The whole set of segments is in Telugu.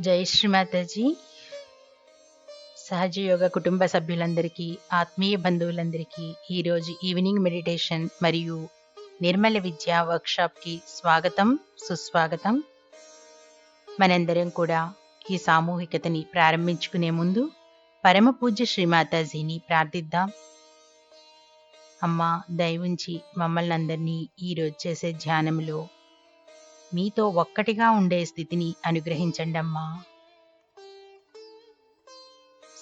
జై శ్రీమాతాజీ. సహజ యోగ కుటుంబ సభ్యులందరికీ, ఆత్మీయ బంధువులందరికీ ఈరోజు ఈవినింగ్ మెడిటేషన్ మరియు నిర్మల విద్యా వర్క్షాప్కి స్వాగతం, సుస్వాగతం. మనందరం కూడా ఈ సామూహికతని ప్రారంభించుకునే ముందు పరమ పూజ్య శ్రీమాతాజీని ప్రార్థిద్దాం. అమ్మా, దయవుంచి మమ్మల్ని అందరినీ ఈరోజు చేసే ధ్యానంలో మీతో ఒక్కటిగా ఉండే స్థితిని అనుగ్రహించండి అమ్మా.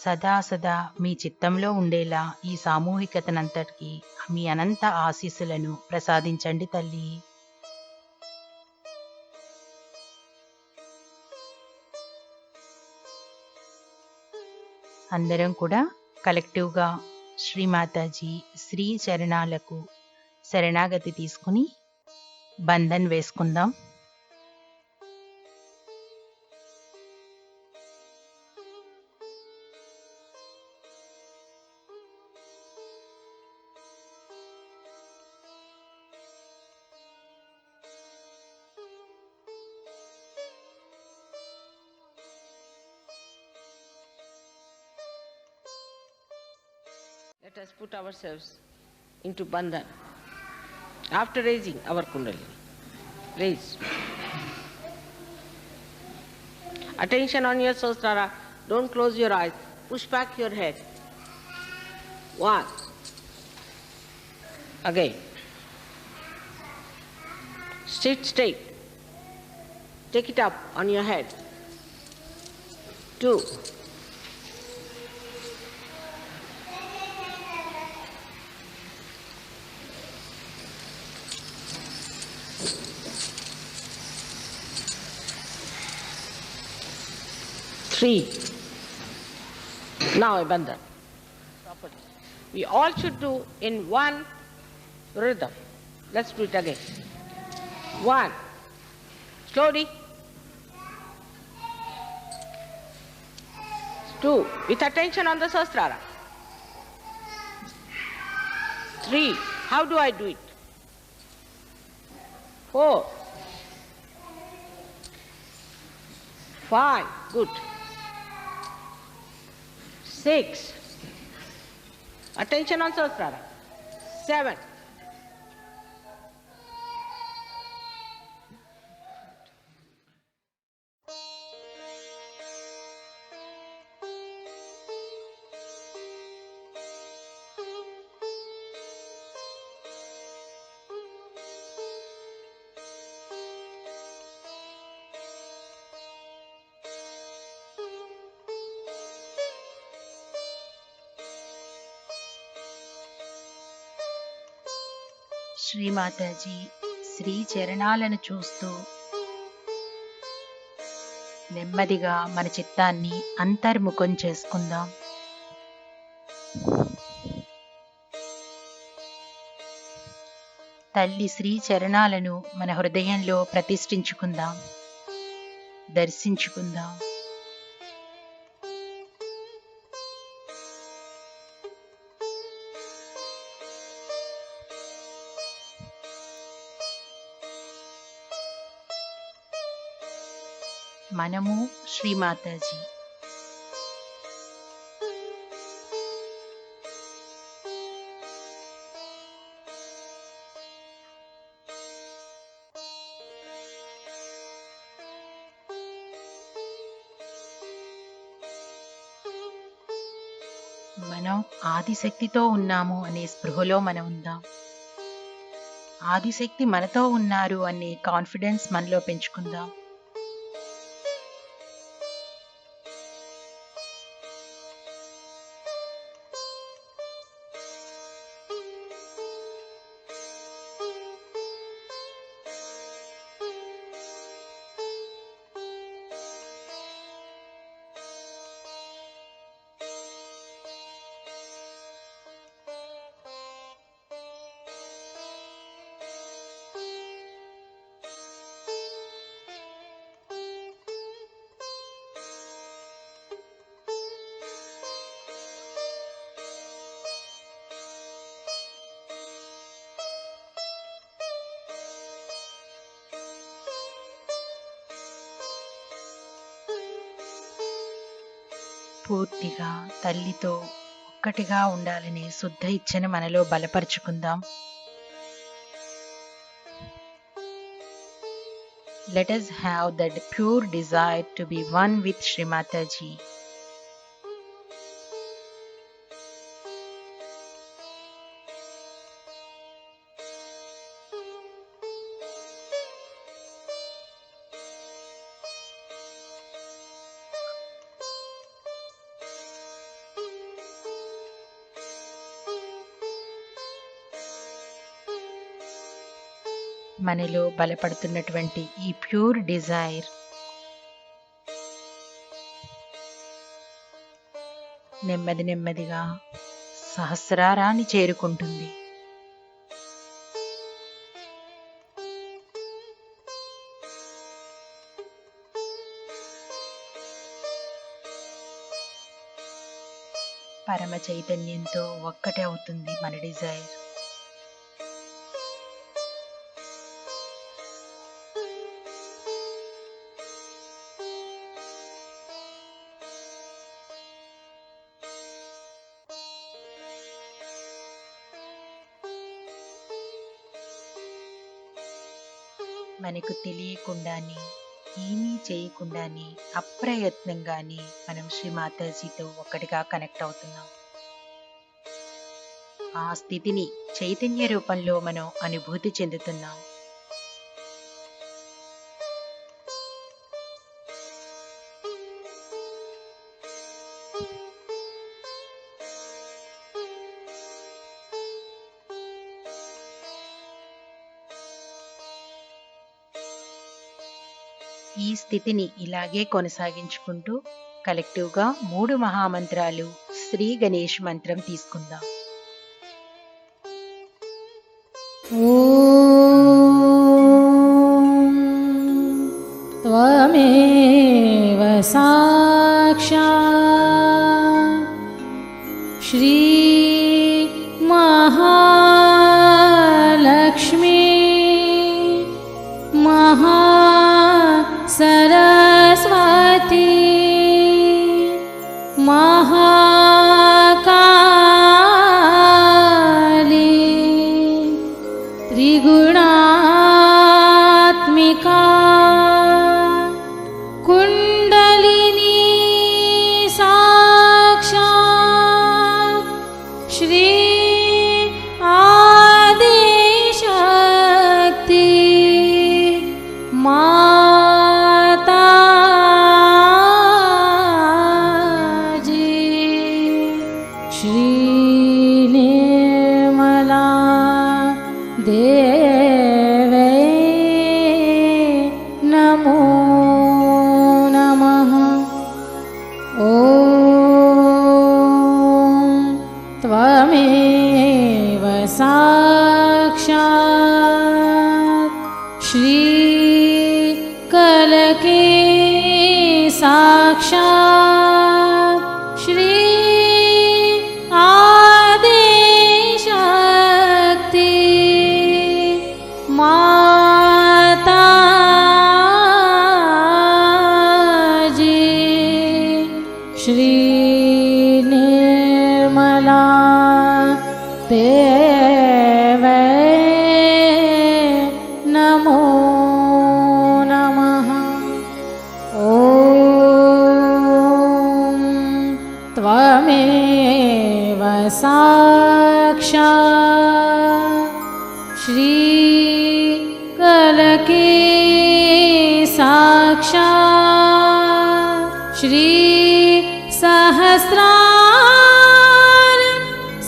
సదా సదా మీ చిత్తంలో ఉండేలా ఈ సామూహికతనంతటికీ మీ అనంత ఆశీస్సులను ప్రసాదించండి తల్లి. అందరం కూడా కలెక్టివ్గా శ్రీమాతాజీ శ్రీ చరణాలకు శరణాగతి తీసుకుని బంధన్ వేసుకుందాం. Let us put ourselves into bandhan. After raising our kundalini, raise. Attention on your Sahasrara. Don't close your eyes. Push back your head. 1. Again. Sit straight. Take it up on your head. 2. 3. Now a bandhan. We all should do in one rhythm. Let's do it again. 1. Slowly. 2. With attention on the Sahasrara. 3. How do I do it? 4. 5. Good. 6. Attention on Sahasrara. 7. Shri Mataji Shri చరణాలను చూస్తూ నెమ్మదిగా మన చిత్తాన్ని అంతర్ముఖం చేసుకుందాం. తల్లి శ్రీ చరణాలను మన హృదయంలో ప్రతిష్ఠించుకుందాం, దర్శించుకుందాం. మనము శ్రీమాతాజీ. మనం ఆదిశక్తితో ఉన్నాము అనే స్పృహలో మనం ఉందాం. ఆదిశక్తి మనతో ఉన్నారు అనే కాన్ఫిడెన్స్ మనలో పెంచుకుందాం. మనస్ఫూర్తిగా తల్లితో ఒక్కటిగా ఉండాలనే శుద్ధ ఇచ్ఛను మనలో బలపరుచుకుందాం. Let us have that pure desire to be one with Shri Mataji. మనలో బలపడుతున్నటువంటి ఈ ప్యూర్ డిజైర్ నెమ్మది నెమ్మదిగా సహస్రారాన్ని చేరుకుంటుంది. పరమ చైతన్యంతో ఒక్కటే అవుతుంది మన డిజైర్. మనకు తెలియకుండానే ఏమీ చేయకుండానే అప్రయత్నంగానే మనం శ్రీ మాతాజీతో ఒక్కటిగా కనెక్ట్ అవుతున్నాం. ఆ స్థితిని చైతన్య రూపంలో మనం అనుభూతి చెందుతున్నాం. ఈ స్థితిని ఇలాగే కొనసాగించుకుంటూ కలెక్టివ్గా 3 మహామంత్రాలు శ్రీ గణేష్ మంత్రం తీసుకుందాం. ఓం త్వమేవ సాక్షాత్ శ్రీ మహాలక్ష్మీ సరస్వతి మహాకాళీ త్రిగుణాత్మికా కుండలిని సాక్షాత్ శ్రీ ఆదిశక్తి साक्षात् श्री कलके साक्षात् श्री आदिशक्ति माताजी श्री निर्मला देवै नमो नमः। ॐ त्वमेव साक्षात् श्री कलके साक्षात् श्री सहस्रार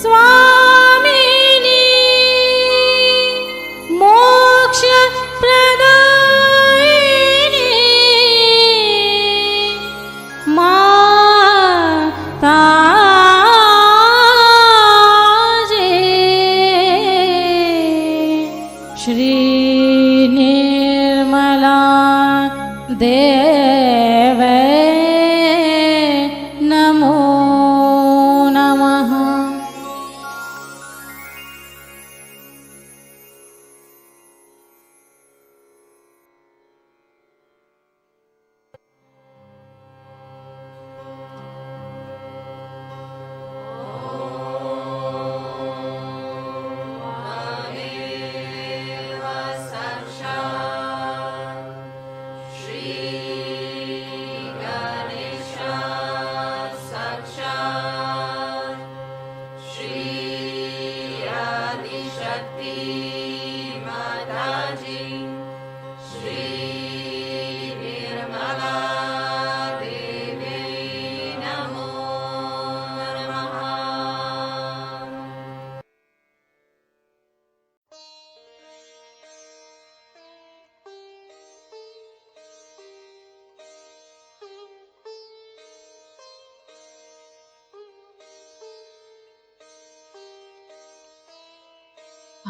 स्वामिनी मोक्ष प्रदायिनी माताजी श्री निर्मला देवै नमो नमः।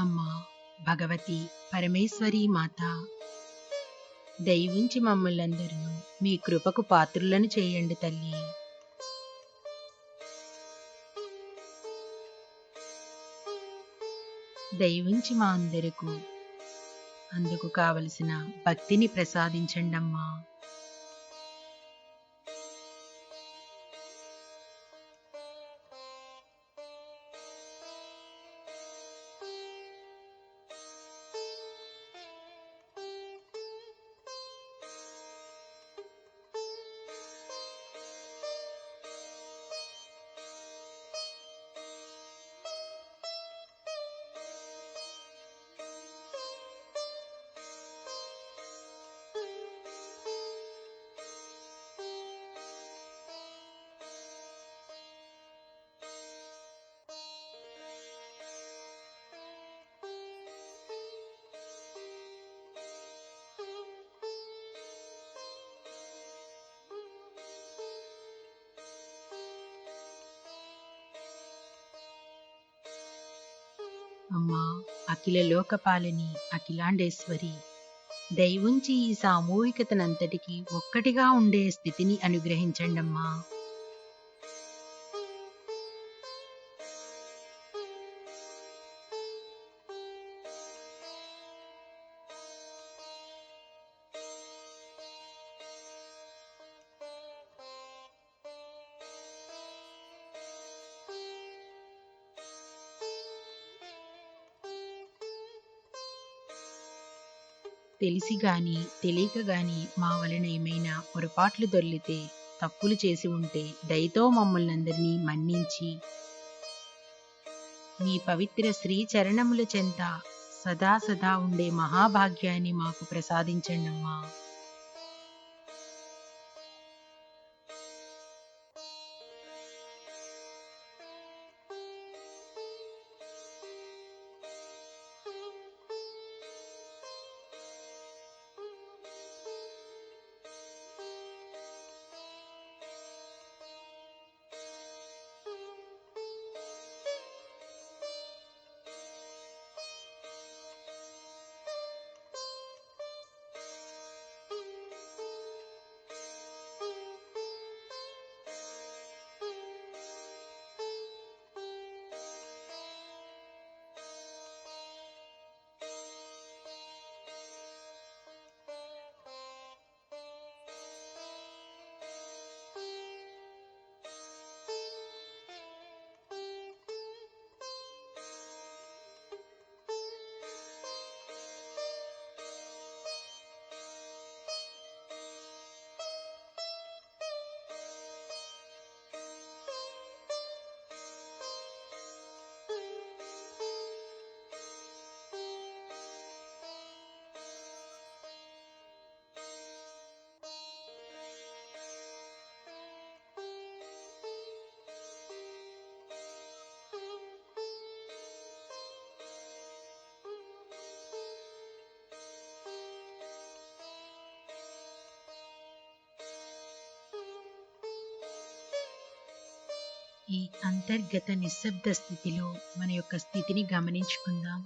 అమ్మా భగవతి పరమేశ్వరీ మాత, దయవుంచి మమ్మల్నందరూ మీ కృపకు పాత్రులను చేయండి తల్లి. దయవుంచి మా అందరకు అందుకు కావలసిన భక్తిని ప్రసాదించండమ్మా. అమ్మా అఖిల లోకపాలని అఖిలాండేశ్వరి, దయవుంచి ఈ సామూహికతనంతటికీ ఒక్కటిగా ఉండే స్థితిని అనుగ్రహించండమ్మా. తెలిసి గాని తెలియక గాని మా వలన ఏమైనా పొరపాట్లు దొర్లితే, తప్పులు చేసి ఉంటే దయతో మమ్మల్నందరినీ మన్నించి మీ పవిత్ర శ్రీ చరణముల చెంత సదా సదా ఉండే మహాభాగ్యాన్ని మాకు ప్రసాదించండమ్మా. ఈ అంతర్గత నిశ్శబ్ద స్థితిలో మన యొక్క స్థితిని గమనించుకుందాం.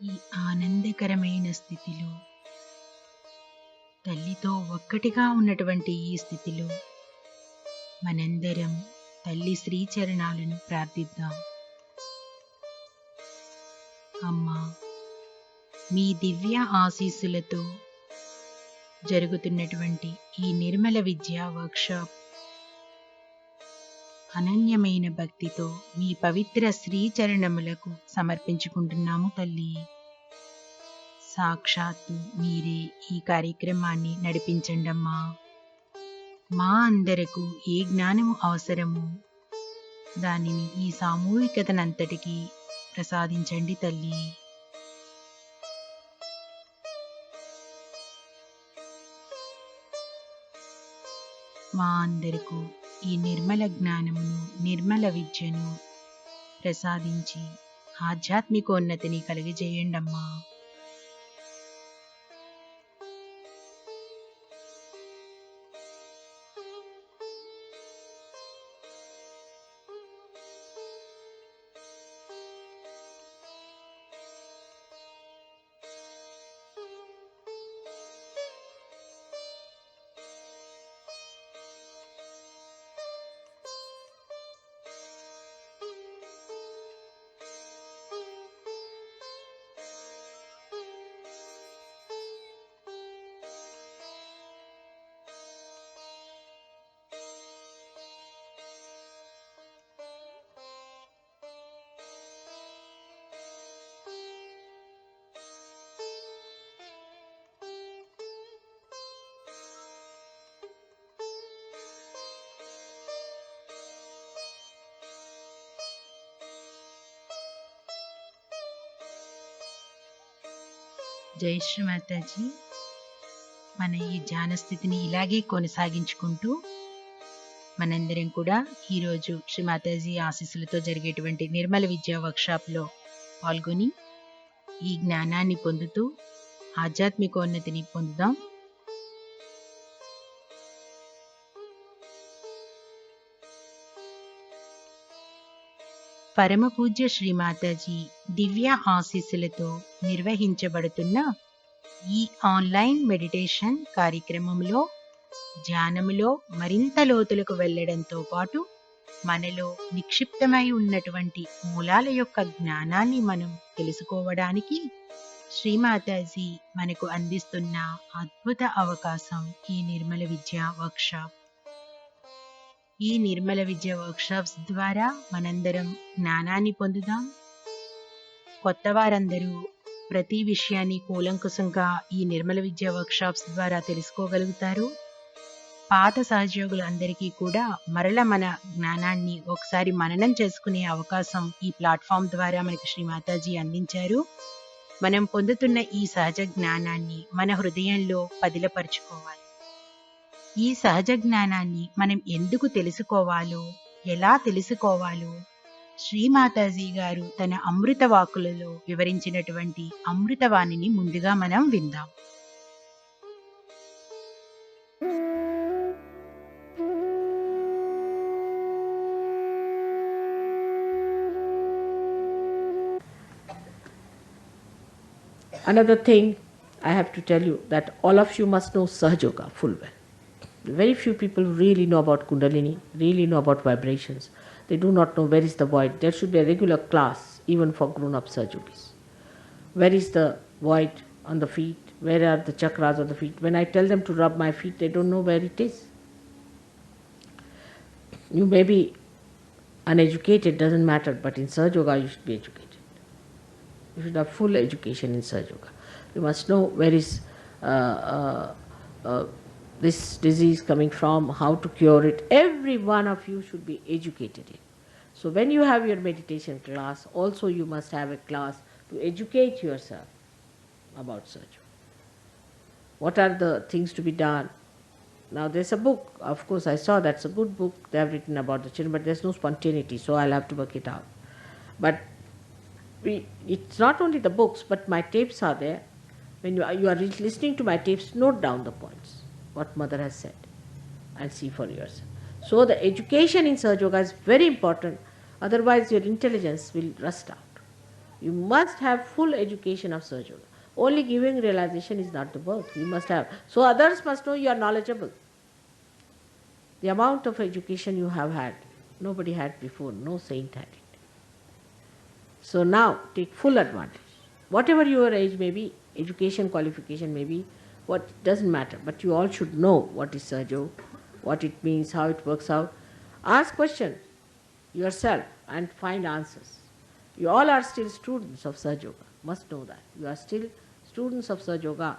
ఈ ఆనందకరమైన స్థితిలో, తల్లితో ఒక్కటిగా ఉన్నటువంటి ఈ స్థితిలో మనందరం తల్లి శ్రీచరణాలను ప్రార్థిద్దాం. అమ్మా, మీ దివ్య ఆశీస్సులతో జరుగుతున్నటువంటి ఈ నిర్మల విద్యా వర్క్షాప్ అనన్యమైన భక్తితో మీ పవిత్ర శ్రీచరణములకు సమర్పించుకుంటున్నాము తల్లి. సాక్షాత్తు మీరే ఈ కార్యక్రమాన్ని నడిపించండమ్మా. మా అందరకు ఏ జ్ఞానము అవసరమో దానిని ఈ సామూహికతనంతటికీ ప్రసాదించండి తల్లి. మా అందరకు ఈ నిర్మల జ్ఞానమును, నిర్మల విద్యను ప్రసాదించి ఆధ్యాత్మికోన్నతిని కలిగజేయండమ్మా. జై శ్రీ మాతాజీ. మన ఈ ధ్యాన స్థితిని ఇలాగే కొనసాగించుకుంటూ మనందరం కూడా ఈరోజు శ్రీ మాతాజీ ఆశీస్సులతో జరిగేటువంటి నిర్మల విద్యా వర్క్షాప్లో పాల్గొని ఈ జ్ఞానాన్ని పొందుతూ ఆధ్యాత్మికోన్నతిని పొందుదాం. పరమ పూజ్య శ్రీ మాతాజీ దివ్య ఆశీస్సులతో నిర్వహించబడుతున్న ఈ ఆన్లైన్ మెడిటేషన్ కార్యక్రమంలో ధ్యానములో మరింత లోతులకు వెళ్ళడంతో పాటు మనలో నిక్షిప్తమై ఉన్నటువంటి మూలాల యొక్క జ్ఞానాన్ని మనం తెలుసుకోవడానికి శ్రీమాతాజీ మనకు అందిస్తున్న అద్భుత అవకాశం ఈ నిర్మల విద్యా వర్క్షాప్. ఈ నిర్మల విద్య వర్క్షాప్స్ ద్వారా మనందరం జ్ఞానాన్ని పొందుదాం. కొత్త వారందరూ ప్రతి విషయాన్ని కూలంకుశంగా ఈ నిర్మల విద్య వర్క్షాప్స్ ద్వారా తెలుసుకోగలుగుతారు. పాత సహోద్యోగులందరికీ కూడా మరల మన జ్ఞానాన్ని ఒకసారి మననం చేసుకునే అవకాశం ఈ ప్లాట్ఫామ్ ద్వారా మనకి శ్రీ మాతాజీ అందించారు. మనం పొందుతున్న ఈ సహజ జ్ఞానాన్ని మన హృదయంలో పదిలపరుచుకోవాలి. ఈ సహజ జ్ఞానాన్ని మనం ఎందుకు తెలుసుకోవాలో, ఎలా తెలుసుకోవాలో శ్రీమాతాజీ గారు తన అమృత వాక్కులలో వివరించినటువంటి అమృతవాణిని ముందుగా మనం విందాం. Another thing I have to tell you that all of you must know Sahaja Yoga full well. Very few people really know about Kundalini, really know about vibrations. They do not know where is the void. There should be a regular class even for grown-up Sahaja Yogis. Where is the void on the feet? Where are the chakras on the feet? When I tell them to rub my feet, they don't know where it is. You may be uneducated, doesn't matter, but in Sahaja Yoga you should be educated. You should have full education in Sahaja Yoga. You must know where is this disease coming from, how to cure it. Every one of you should be educated in. So when you have your meditation class, also you must have a class to educate yourself about Sahaja Yoga. What are the things to be done? Now there's a book, of course I saw that's a good book they have written about the children, but there's no spontaneity, so I'll have to work it out. But it's not only the books, but my tapes are there. When you are listening to my tapes, note down the points, what mother has said, and see for yourself. So the education in Sahaja Yoga is very important, otherwise your intelligence will rust out. You must have full education of Sahaja Yoga. Only giving realization is not the birth. You must have. So others must know you are knowledgeable. The amount of education you have had, nobody had before, no saint had it. So now take full advantage. Whatever your age may be, education qualification may be, what doesn't matter, but you all should know what is Sahaja, what it means, how it works out. Ask questions yourself and find answers. You all are still students of Sahaja Yoga, must know that. You are still students of Sahaja Yoga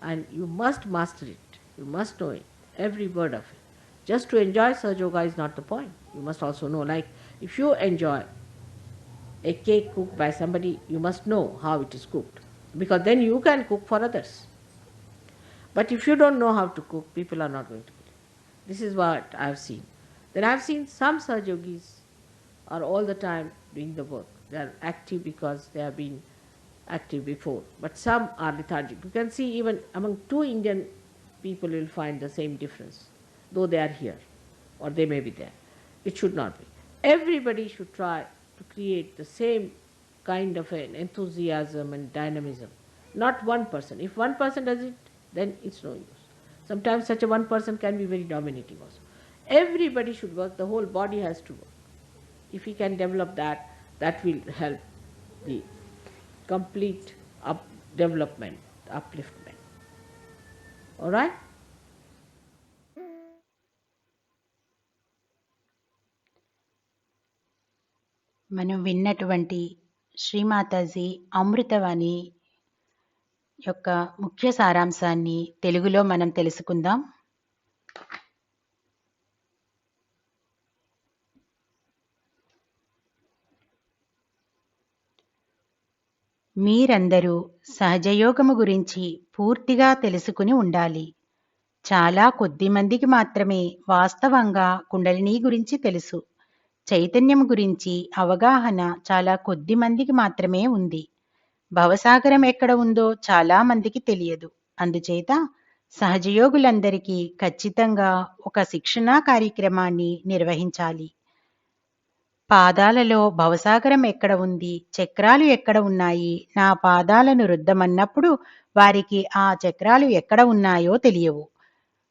and you must master it. You must know it, every word of it. Just to enjoy Sahaja Yoga is not the point. You must also know, like if you enjoy a cake cooked by somebody, you must know how it is cooked, because then you can cook for others. But if you don't know how to cook, people are not going to believe. This is what I have seen. Then I have seen some Sahaja Yogis are all the time doing the work. They are active because they have been active before, but some are lethargic. You can see even among two Indian people you will find the same difference, though they are here or they may be there. It should not be. Everybody should try to create the same kind of an enthusiasm and dynamism. Not one person. If one person does it, then it's no use. Sometimes such a one person can be very dominating also. Everybody should work, the whole body has to work. If he can develop that, that will help the complete development, upliftment. All right? మనం విన్నటువంటి శ్రీమాతాజీ అమృతవాణి యొక్క ముఖ్య సారాంశాన్ని తెలుగులో మనం తెలుసుకుందాం. మీరందరూ సహజయోగము గురించి పూర్తిగా తెలుసుకుని ఉండాలి. చాలా కొద్ది మందికి మాత్రమే వాస్తవంగా కుండలిని గురించి తెలుసు. చైతన్యం గురించి అవగాహన చాలా కొద్ది మందికి మాత్రమే ఉంది. భవసాగరం ఎక్కడ ఉందో చాలా మందికి తెలియదు. అందుచేత సహజయోగులందరికీ ఖచ్చితంగా ఒక శిక్షణా కార్యక్రమాన్ని నిర్వహించాలి. పాదాలలో భవసాగరం ఎక్కడ ఉంది, చక్రాలు ఎక్కడ ఉన్నాయి, నా పాదాలను రుద్దమన్నప్పుడు వారికి ఆ చక్రాలు ఎక్కడ ఉన్నాయో తెలియవు.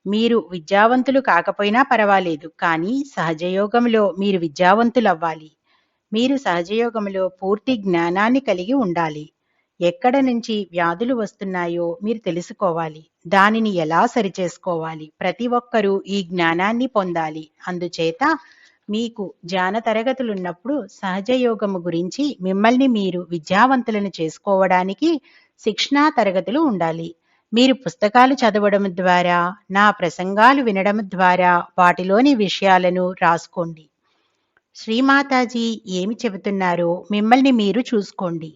మీరు విద్యావంతులు కాకపోయినా పర్వాలేదు, కానీ సహజయోగంలో మీరు విద్యావంతులవ్వాలి. మీరు సహజయోగంలో పూర్తి జ్ఞానాన్ని కలిగి ఉండాలి. ఎక్కడ నుంచి వ్యాధులు వస్తున్నాయో మీరు తెలుసుకోవాలి. దానిని ఎలా సరిచేసుకోవాలి. ప్రతి ఒక్కరూ ఈ జ్ఞానాన్ని పొందాలి. అందుచేత మీకు ధ్యాన తరగతులున్నప్పుడు సహజయోగము గురించి మిమ్మల్ని మీరు విద్యావంతులను చేసుకోవడానికి శిక్షణా తరగతులు ఉండాలి. మీరు పుస్తకాలు చదవడం ద్వారా, నా ప్రసంగాలు వినడం ద్వారా వాటిలోని విషయాలను రాసుకోండి. శ్రీమాతాజీ ఏమి చెబుతున్నారో మిమ్మల్ని మీరు చూసుకోండి.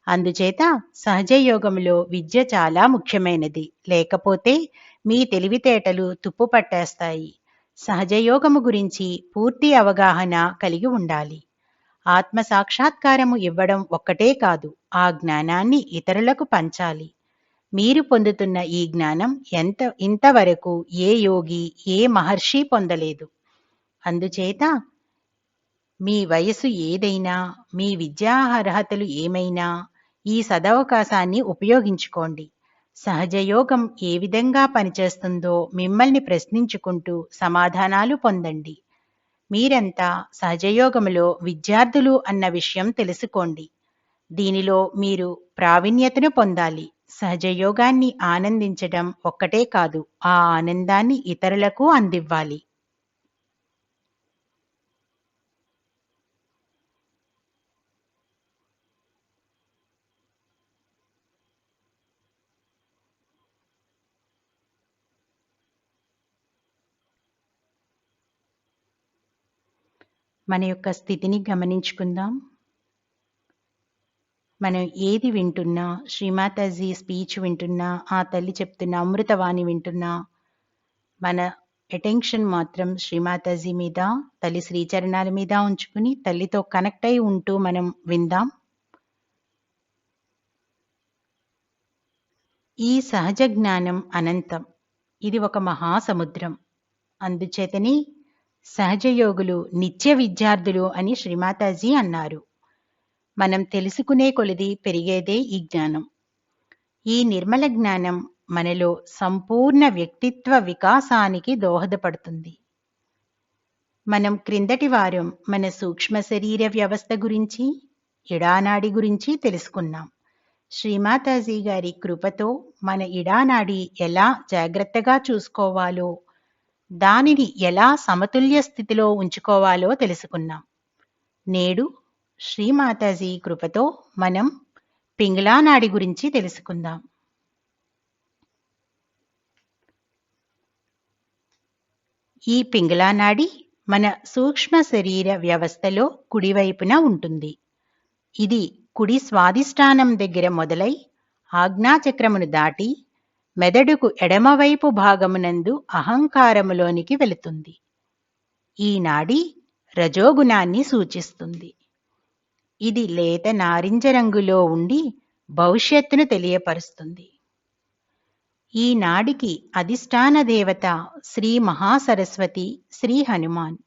అందుచేత సహజయోగంలో విద్య చాలా ముఖ్యమైనది. లేకపోతే మీ తెలివితేటలు తుప్పు పట్టేస్తాయి. సహజయోగము గురించి పూర్తి అవగాహన కలిగి ఉండాలి. ఆత్మ సాక్షాత్కారము ఇవ్వడం ఒక్కటే కాదు, ఆ జ్ఞానాన్ని ఇతరులకు పంచాలి. మీరు పొందుతున్న ఈ జ్ఞానం ఇంతవరకు ఏ యోగి, ఏ మహర్షి పొందలేదు. అందుచేత మీ వయసు ఏదైనా, మీ విద్యా అర్హతలు ఏమైనా ఈ సదవకాశాన్ని ఉపయోగించుకోండి. సహజయోగం ఏ విధంగా పనిచేస్తుందో మిమ్మల్ని ప్రశ్నించుకుంటూ సమాధానాలు పొందండి. మీరంతా సహజయోగములో విద్యార్థులు అన్న విషయం తెలుసుకోండి. దీనిలో మీరు ప్రావీణ్యతను పొందాలి. సహజయోగాన్ని ఆనందించడం ఒక్కటే కాదు, ఆ ఆనందాన్ని ఇతరులకు అందివ్వాలి. మన యొక్క స్థితిని గమనించుకుందాం. మనం ఏది వింటున్నా, శ్రీమాతాజీ స్పీచ్ వింటున్నా, ఆ తల్లి చెప్తున్న అమృతవాణి వింటున్నా, మన అటెన్షన్ మాత్రం శ్రీమాతాజీ మీద, తల్లి శ్రీచరణాల మీద ఉంచుకుని తల్లితో కనెక్ట్ అయి ఉంటూ మనం విందాం. ఈ సహజ జ్ఞానం అనంతం. ఇది ఒక మహాసముద్రం. అందుచేతని సహజయోగులు నిత్య విద్యార్థులు అని శ్రీమాతాజీ అన్నారు. మనం తెలుసుకునే కొలది పెరిగేదే ఈ జ్ఞానం. ఈ నిర్మల జ్ఞానం మనలో సంపూర్ణ వ్యక్తిత్వ వికాసానికి దోహదపడుతుంది. మనం క్రిందటి వారం మన సూక్ష్మ శరీర వ్యవస్థ గురించి, ఇడానాడి గురించి తెలుసుకున్నాం. శ్రీమాతాజీ గారి కృపతో మన ఇడానాడి ఎలా జాగ్రత్తగా చూసుకోవాలో, దానిని ఎలా సమతుల్య స్థితిలో ఉంచుకోవాలో తెలుసుకున్నాం. నేడు శ్రీమాతాజీ కృపతో మనం పింగళా నాడి గురించి తెలుసుకుందాం. ఈ పింగళా నాడి మన సూక్ష్మ శరీర వ్యవస్థలో కుడివైపున ఉంటుంది. ఇది కుడి స్వాదిష్టానం దగ్గర మొదలై ఆజ్ఞాచక్రమును దాటి మెదడుకు ఎడమవైపు భాగమునందు అహంకారములోనికి వెళుతుంది. ఈ నాడి రజోగుణాన్ని సూచిస్తుంది. ఇది లేత నారింజ రంగులో ఉండి భవిష్యత్తును తెలియపరుస్తుంది. ఈ నాడికి అధిష్టాన దేవత శ్రీ మహాసరస్వతి, శ్రీ హనుమాన్.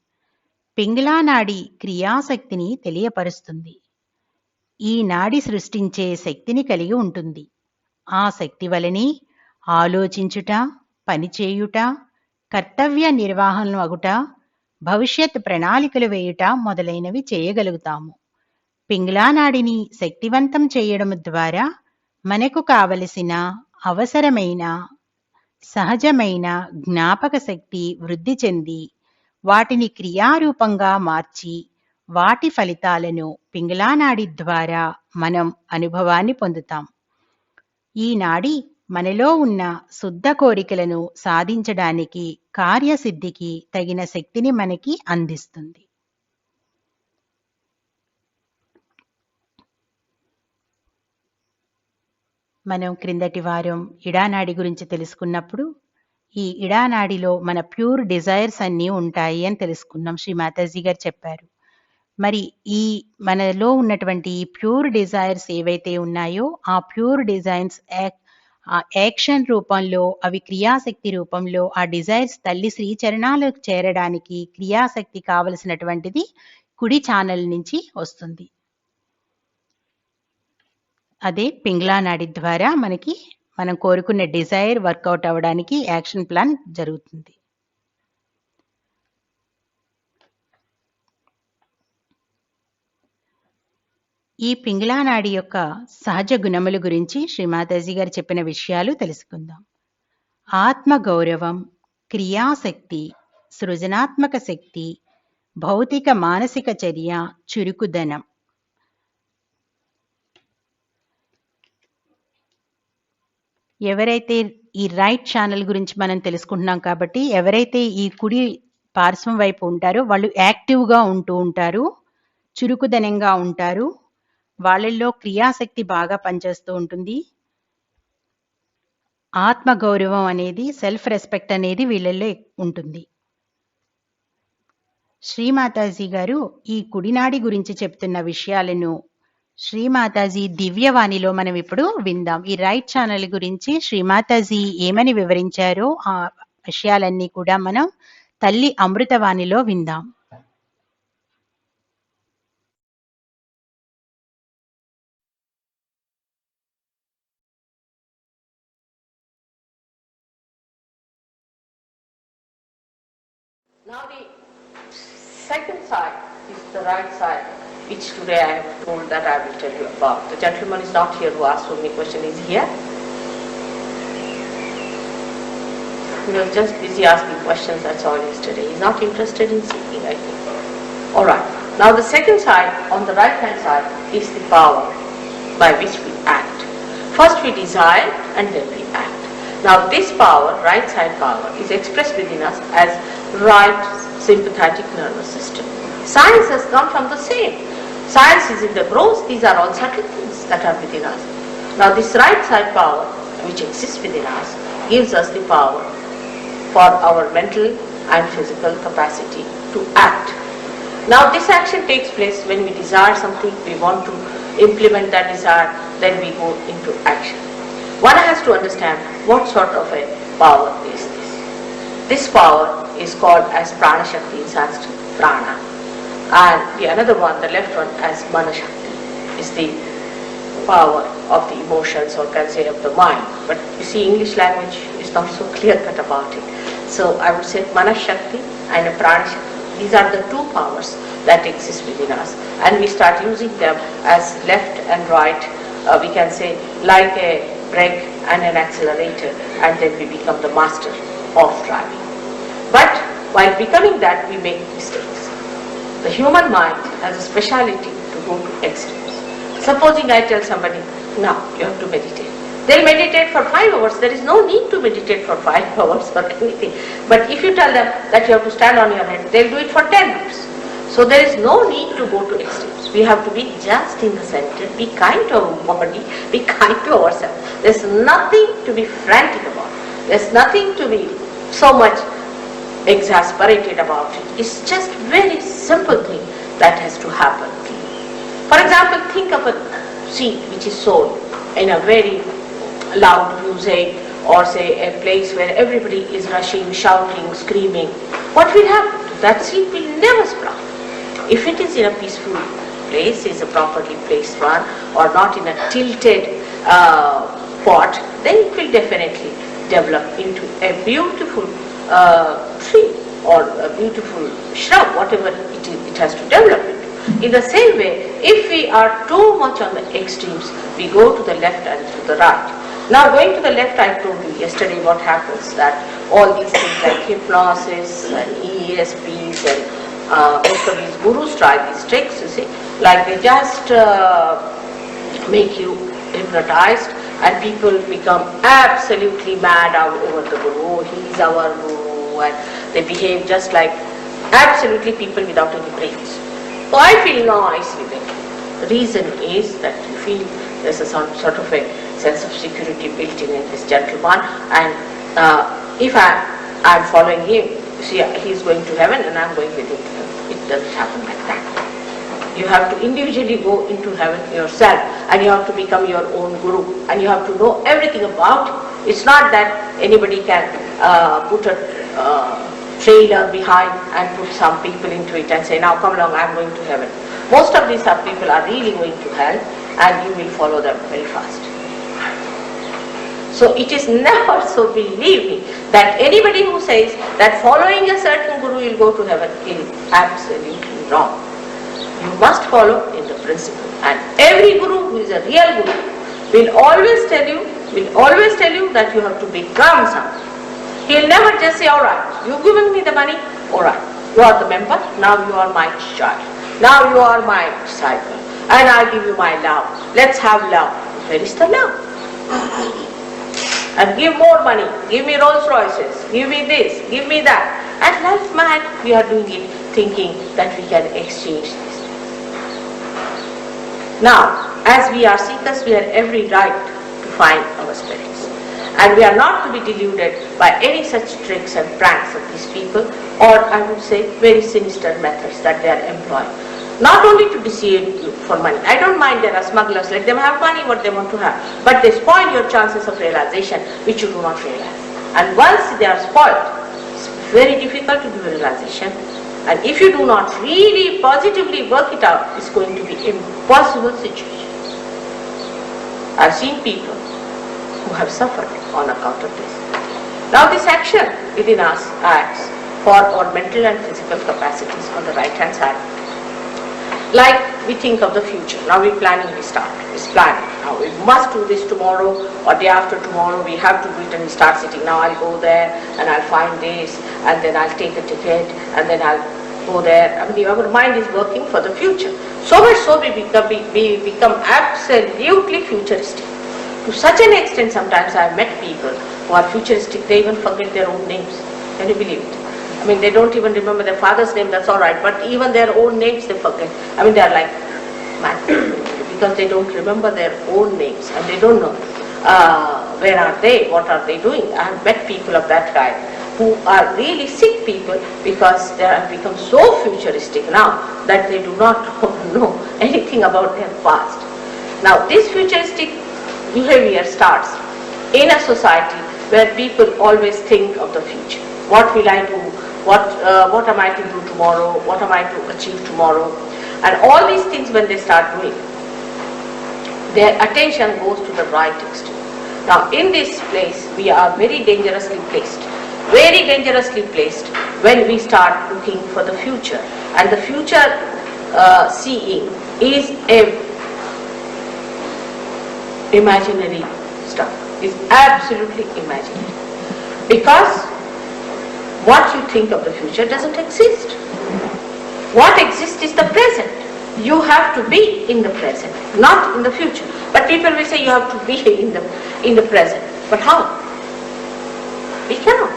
పింగళా నాడి క్రియాశక్తిని తెలియపరుస్తుంది. ఈ నాడి సృష్టించే శక్తిని కలిగి ఉంటుంది. ఆ శక్తి వలనే ఆలోచించుట, పనిచేయుట, కర్తవ్య నిర్వహణ అగుట, భవిష్యత్ ప్రణాళికలు వేయుట మొదలైనవి చేయగలుగుతాము. పింగళా నాడిని శక్తివంతం చేయడం ద్వారా మనకు కావలసిన అవసరమైన సహజమైన జ్ఞాపక శక్తి వృద్ధి చెంది వాటిని క్రియారూపంగా మార్చి వాటి ఫలితాలను పింగళా నాడి ద్వారా మనం అనుభవాన్ని పొందుతాం. ఈ నాడి మనలో ఉన్న శుద్ధ కోరికలను సాధించడానికి, కార్యసిద్ధికి తగిన శక్తిని మనకి అందిస్తుంది. మనం క్రిందటి వారం ఇడానాడి గురించి తెలుసుకున్నప్పుడు ఈ ఇడానాడిలో మన ప్యూర్ డిజైర్స్ అన్నీ ఉంటాయి అని తెలుసుకున్నాం. శ్రీ మాతాజీ గారు చెప్పారు. మరి ఈ మనలో ఉన్నటువంటి ఈ ప్యూర్ డిజైర్స్ ఏవైతే ఉన్నాయో ఆ ప్యూర్ డిజైర్స్ యాక్షన్ రూపంలో, అవి క్రియాశక్తి రూపంలో ఆ డిజైర్స్ తల్లి శ్రీచరణాలకు చేరడానికి క్రియాశక్తి కావలసినటువంటిది కుడి ఛానల్ నుంచి వస్తుంది. అదే పింగళా నాడి ద్వారా మనం కోరుకున్న డిజైర్ వర్కౌట్ అవ్వడానికి యాక్షన్ ప్లాన్ జరుగుతుంది. ఈ పింగళా నాడి యొక్క సహజ గుణముల గురించి శ్రీమాతాజీ గారు చెప్పిన విషయాలు తెలుసుకుందాం. ఆత్మగౌరవం, క్రియాశక్తి, సృజనాత్మక శక్తి, భౌతిక మానసిక చర్య, చురుకుదనం. ఎవరైతే ఈ రైట్ ఛానల్ గురించి మనం తెలుసుకుంటున్నాం కాబట్టి ఎవరైతే ఈ కుడి పార్శ్వం వైపు ఉంటారో వాళ్ళు యాక్టివ్గా ఉంటూ ఉంటారు, చురుకుదనంగా ఉంటారు, వాళ్ళల్లో క్రియాశక్తి బాగా పనిచేస్తూ ఉంటుంది. ఆత్మగౌరవం అనేది, సెల్ఫ్ రెస్పెక్ట్ అనేది వీళ్ళల్లో ఉంటుంది. శ్రీమాతాజీ గారు ఈ కుడినాడి గురించి చెప్తున్న విషయాలను శ్రీమాతాజీ దివ్యవాణిలో మనం ఇప్పుడు విందాం. ఈ రైట్ ఛానల్ గురించి శ్రీమాతాజీ ఏమని వివరించారో ఆ విషయాలన్నీ కూడా మనం తల్లి అమృతవాణిలో విందాం. Now the second side is the right side, which today I have told that I will tell you about. The gentleman is not here who asked me question. Is he here? He was just busy asking questions, that's all yesterday. He's not interested in speaking, I think. Alright. Now the second side, on the right hand side, is the power by which we act. First we desire and then we act. Now this power, right side power, is expressed within us as right sympathetic nervous system. Science has come from the same. Science is in the growth, these are all subtle things that are within us. Now this right side power, which exists within us, gives us the power for our mental and physical capacity to act. Now this action takes place when we desire something, we want to implement that desire, then we go into action. One has to understand what sort of a power is this. This power is called as Prana Shakti in Sanskrit, Prana, and the another one, the left one, as Mana Shakti. is the power of the emotions, or can say of the mind. But you see, English language is not so clear-cut about it. So I would say Manashakti and Prana Shakti. These are the two powers that exist within us, and we start using them as left and right, we can say like a brake and an accelerator, and then we become the master of driving. But while becoming that, we make mistakes. The human mind has a speciality to go to extremes. Supposing I tell somebody, now you have to meditate. They'll meditate for 5 hours. There is no need to meditate for 5 hours or anything. But if you tell them that you have to stand on your head, they'll do it for 10 hours. So there is no need to go to extremes. We have to be just in the center, be kind to our body, be kind to ourselves. There's nothing to be frantic about. There's nothing to be so much exasperated about it. It's just very simple thing that has to happen. For example, think of a seed which is sold in a very loud music, or say a place where everybody is rushing, shouting, screaming. What will happen? That seed will never sprout. If it is in a peaceful place, is a properly placed one, or not in a tilted pot, then it will definitely develop into a beautiful tree or a beautiful shrub, whatever it has to develop into. In the same way, if we are too much on the extremes, we go to the left and to the right. Now going to the left, I told you yesterday what happens, that all these things like hypnosis and ESPs and most of these gurus try these tricks, you see, like they just make you hypnotized, and people become absolutely mad over the guru. He's our guru, and they behave just like absolutely people without any brains. So I feel nice with it. The reason is that you feel there's a sort of a sense of security built in this gentleman, and if I'm following him, you see, he's going to heaven and I'm going with him to heaven. It doesn't happen like that. You have to individually go into heaven yourself, and you have to become your own guru, and you have to know everything about it. It's not that anybody can put a trailer behind and put some people into it and say, now come along, I'm going to heaven. Most of these people are really going to hell, and you will follow them very fast. So it is never so, believe me, that anybody who says that following a certain guru will go to heaven is absolutely wrong. You must follow in the principle, and every guru who is a real guru will always tell you that you have to become something. He'll never just say, all right, you've given me the money, all right, you are the member, now you are my child, now you are my disciple, and I'll give you my love. Let's have love. Where is the love? And give more money, give me Rolls Royces, give me this, give me that. And like mad, we are doing it, thinking that we can exchange this. Now, as we are seekers, we have every right to find our spirits. And we are not to be deluded by any such tricks and pranks of these people, or I would say very sinister methods that they are employing. Not only to deceive you for money. I don't mind there are smugglers, let them have money what they want to have. But they spoil your chances of realization, which you do not realize. And once they are spoiled, it's very difficult to do realization. And if you do not really positively work it out, it's going to be impossible situation. I've seen people who have suffered on account of this. Now this action within us acts for our mental and physical capacities on the right hand side. Like we think of the future. Now we're planning, we start. It's planning. Now we must do this tomorrow or day after tomorrow. We have to do it, and we start sitting. Now I'll go there and I'll find this, and then I'll take a ticket, and then I'll go there. I mean, our mind is working for the future. So much so we become absolutely futuristic. To such an extent, sometimes I've met people who are futuristic, they even forget their own names. Can you believe it? I mean, they don't even remember their father's name, that's all right, but even their own names they forget. I mean, they are like mad because they don't remember their own names, and they don't know where are they, what are they doing. I have met people of that kind who are really sick people because they have become so futuristic now that they do not know anything about their past. Now, this futuristic behavior starts in a society where people always think of the future. What will I do? What am I to do tomorrow? What am I to achieve tomorrow? And all these things, when they start doing, their attention goes to the right extreme. Now in this place we are very dangerously placed when we start looking for the future, and the future seeing is a imaginary stuff, is absolutely imaginary, because what you think of the future doesn't exist. What exists is the present. You have to be in the present, not in the future. But people will say you have to be in the present. But how? We cannot.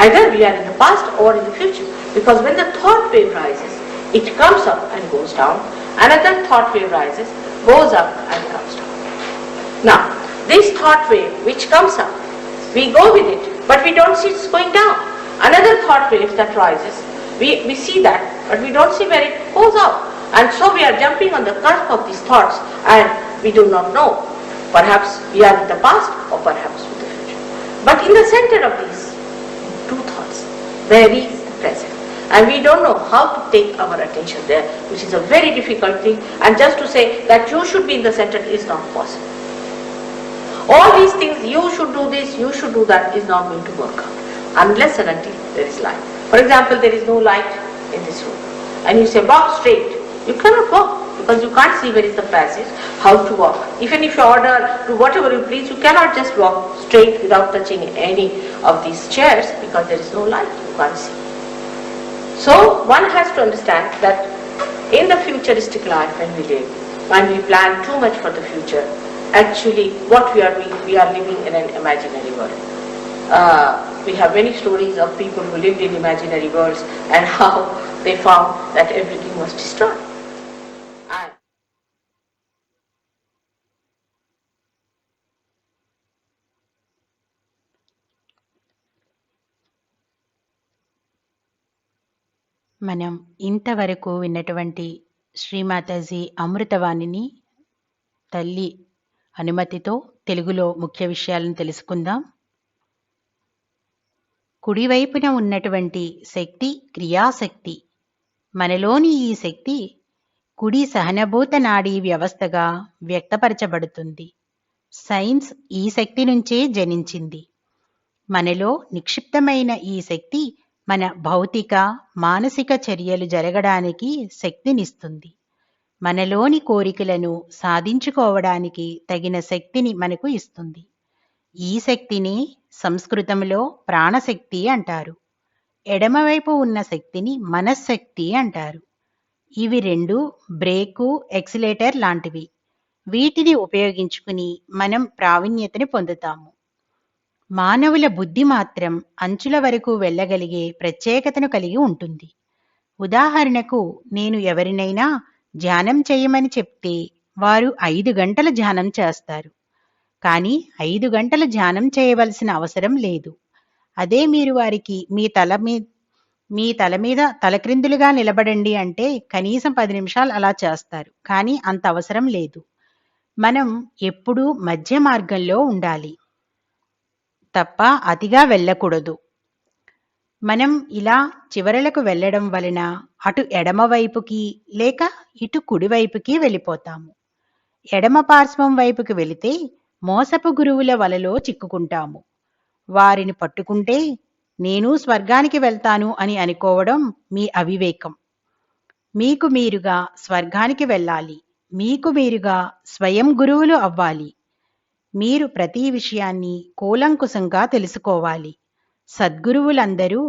Either we are in the past or in the future. Because when the thought wave rises, it comes up and goes down. Another thought wave rises, goes up and comes down. Now, this thought wave which comes up, we go with it, but we don't see it's going down. Another thought wave that rises, we see that, but we don't see where it goes out. And so we are jumping on the cusp of these thoughts, and we do not know. Perhaps we are in the past, or perhaps in the future. But in the center of these two thoughts, there is the present. And we don't know how to take our attention there, which is a very difficult thing. And just to say that you should be in the center is not possible. All these things, you should do this, you should do that, is not going to work out unless and until there is light. For example, there is no light in this room, and you say walk straight. You cannot walk because you can't see where is the passage, how to walk. Even if you order to whatever you please, you cannot just walk straight without touching any of these chairs because there is no light, you can't see. So one has to understand that in the futuristic life when we live, when we plan too much for the future, actually what we are doing, we are living in an imaginary world. We have many stories of people who lived in imaginary worlds and how they found that everything was destroyed. మనం ఇంతవరకు విన్నటువంటి శ్రీమాతాజీ అమృతవాణిని తల్లి అనుమతితో తెలుగులో ముఖ్య విషయాలను తెలుసుకుందాం. కుడివైపున ఉన్నటువంటి శక్తి క్రియాశక్తి. మనలోని ఈ శక్తి కుడి సహనభూత నాడీ వ్యవస్థగా వ్యక్తపరచబడుతుంది. సైన్స్ ఈ శక్తి నుంచే జనించింది. మనలో నిక్షిప్తమైన ఈ శక్తి మన భౌతిక మానసిక చర్యలు జరగడానికి శక్తినిస్తుంది. మనలోని కోరికలను సాధించుకోవడానికి తగిన శక్తిని మనకు ఇస్తుంది. ఈ శక్తిని సంస్కృతంలో ప్రాణశక్తి అంటారు. ఎడమవైపు ఉన్న శక్తిని మనశ్శక్తి అంటారు. ఇవి రెండు బ్రేకు, ఎక్సిలేటర్ లాంటివి. వీటిని ఉపయోగించుకుని మనం ప్రావీణ్యతని పొందుతాము. మానవుల బుద్ధి మాత్రం అంచుల వరకు వెళ్ళగలిగే ప్రత్యేకతను కలిగి ఉంటుంది. ఉదాహరణకు, నేను ఎవరినైనా ధ్యానం చేయమని చెప్తే వారు 5 గంటల ధ్యానం చేస్తారు. కానీ 5 గంటలు ధ్యానం చేయవలసిన అవసరం లేదు. అదే మీరు వారికి మీ తల మీద తలక్రిందులుగా నిలబడండి అంటే కనీసం 10 నిమిషాలు అలా చేస్తారు. కానీ అంత అవసరం లేదు. మనం ఎప్పుడూ మధ్య మార్గంలో ఉండాలి తప్ప అతిగా వెళ్ళకూడదు. మనం ఇలా చివరలకు వెళ్ళడం వలన అటు ఎడమవైపుకి లేక ఇటు కుడివైపుకి వెళ్ళిపోతాము. ఎడమ పార్శ్వం వైపుకి వెళితే మోసపు గురువుల వలలో చిక్కుకుంటాము. వారిని పట్టుకుంటే నేను స్వర్గానికి వెళ్తాను అని అనుకోవడం మీ అవివేకం. మీకు మీరుగా స్వర్గానికి వెళ్ళాలి. మీకు మీరుగా స్వయం గురువులు అవ్వాలి. మీరు ప్రతి విషయాన్ని కూలంకుశంగా తెలుసుకోవాలి. సద్గురువులందరూ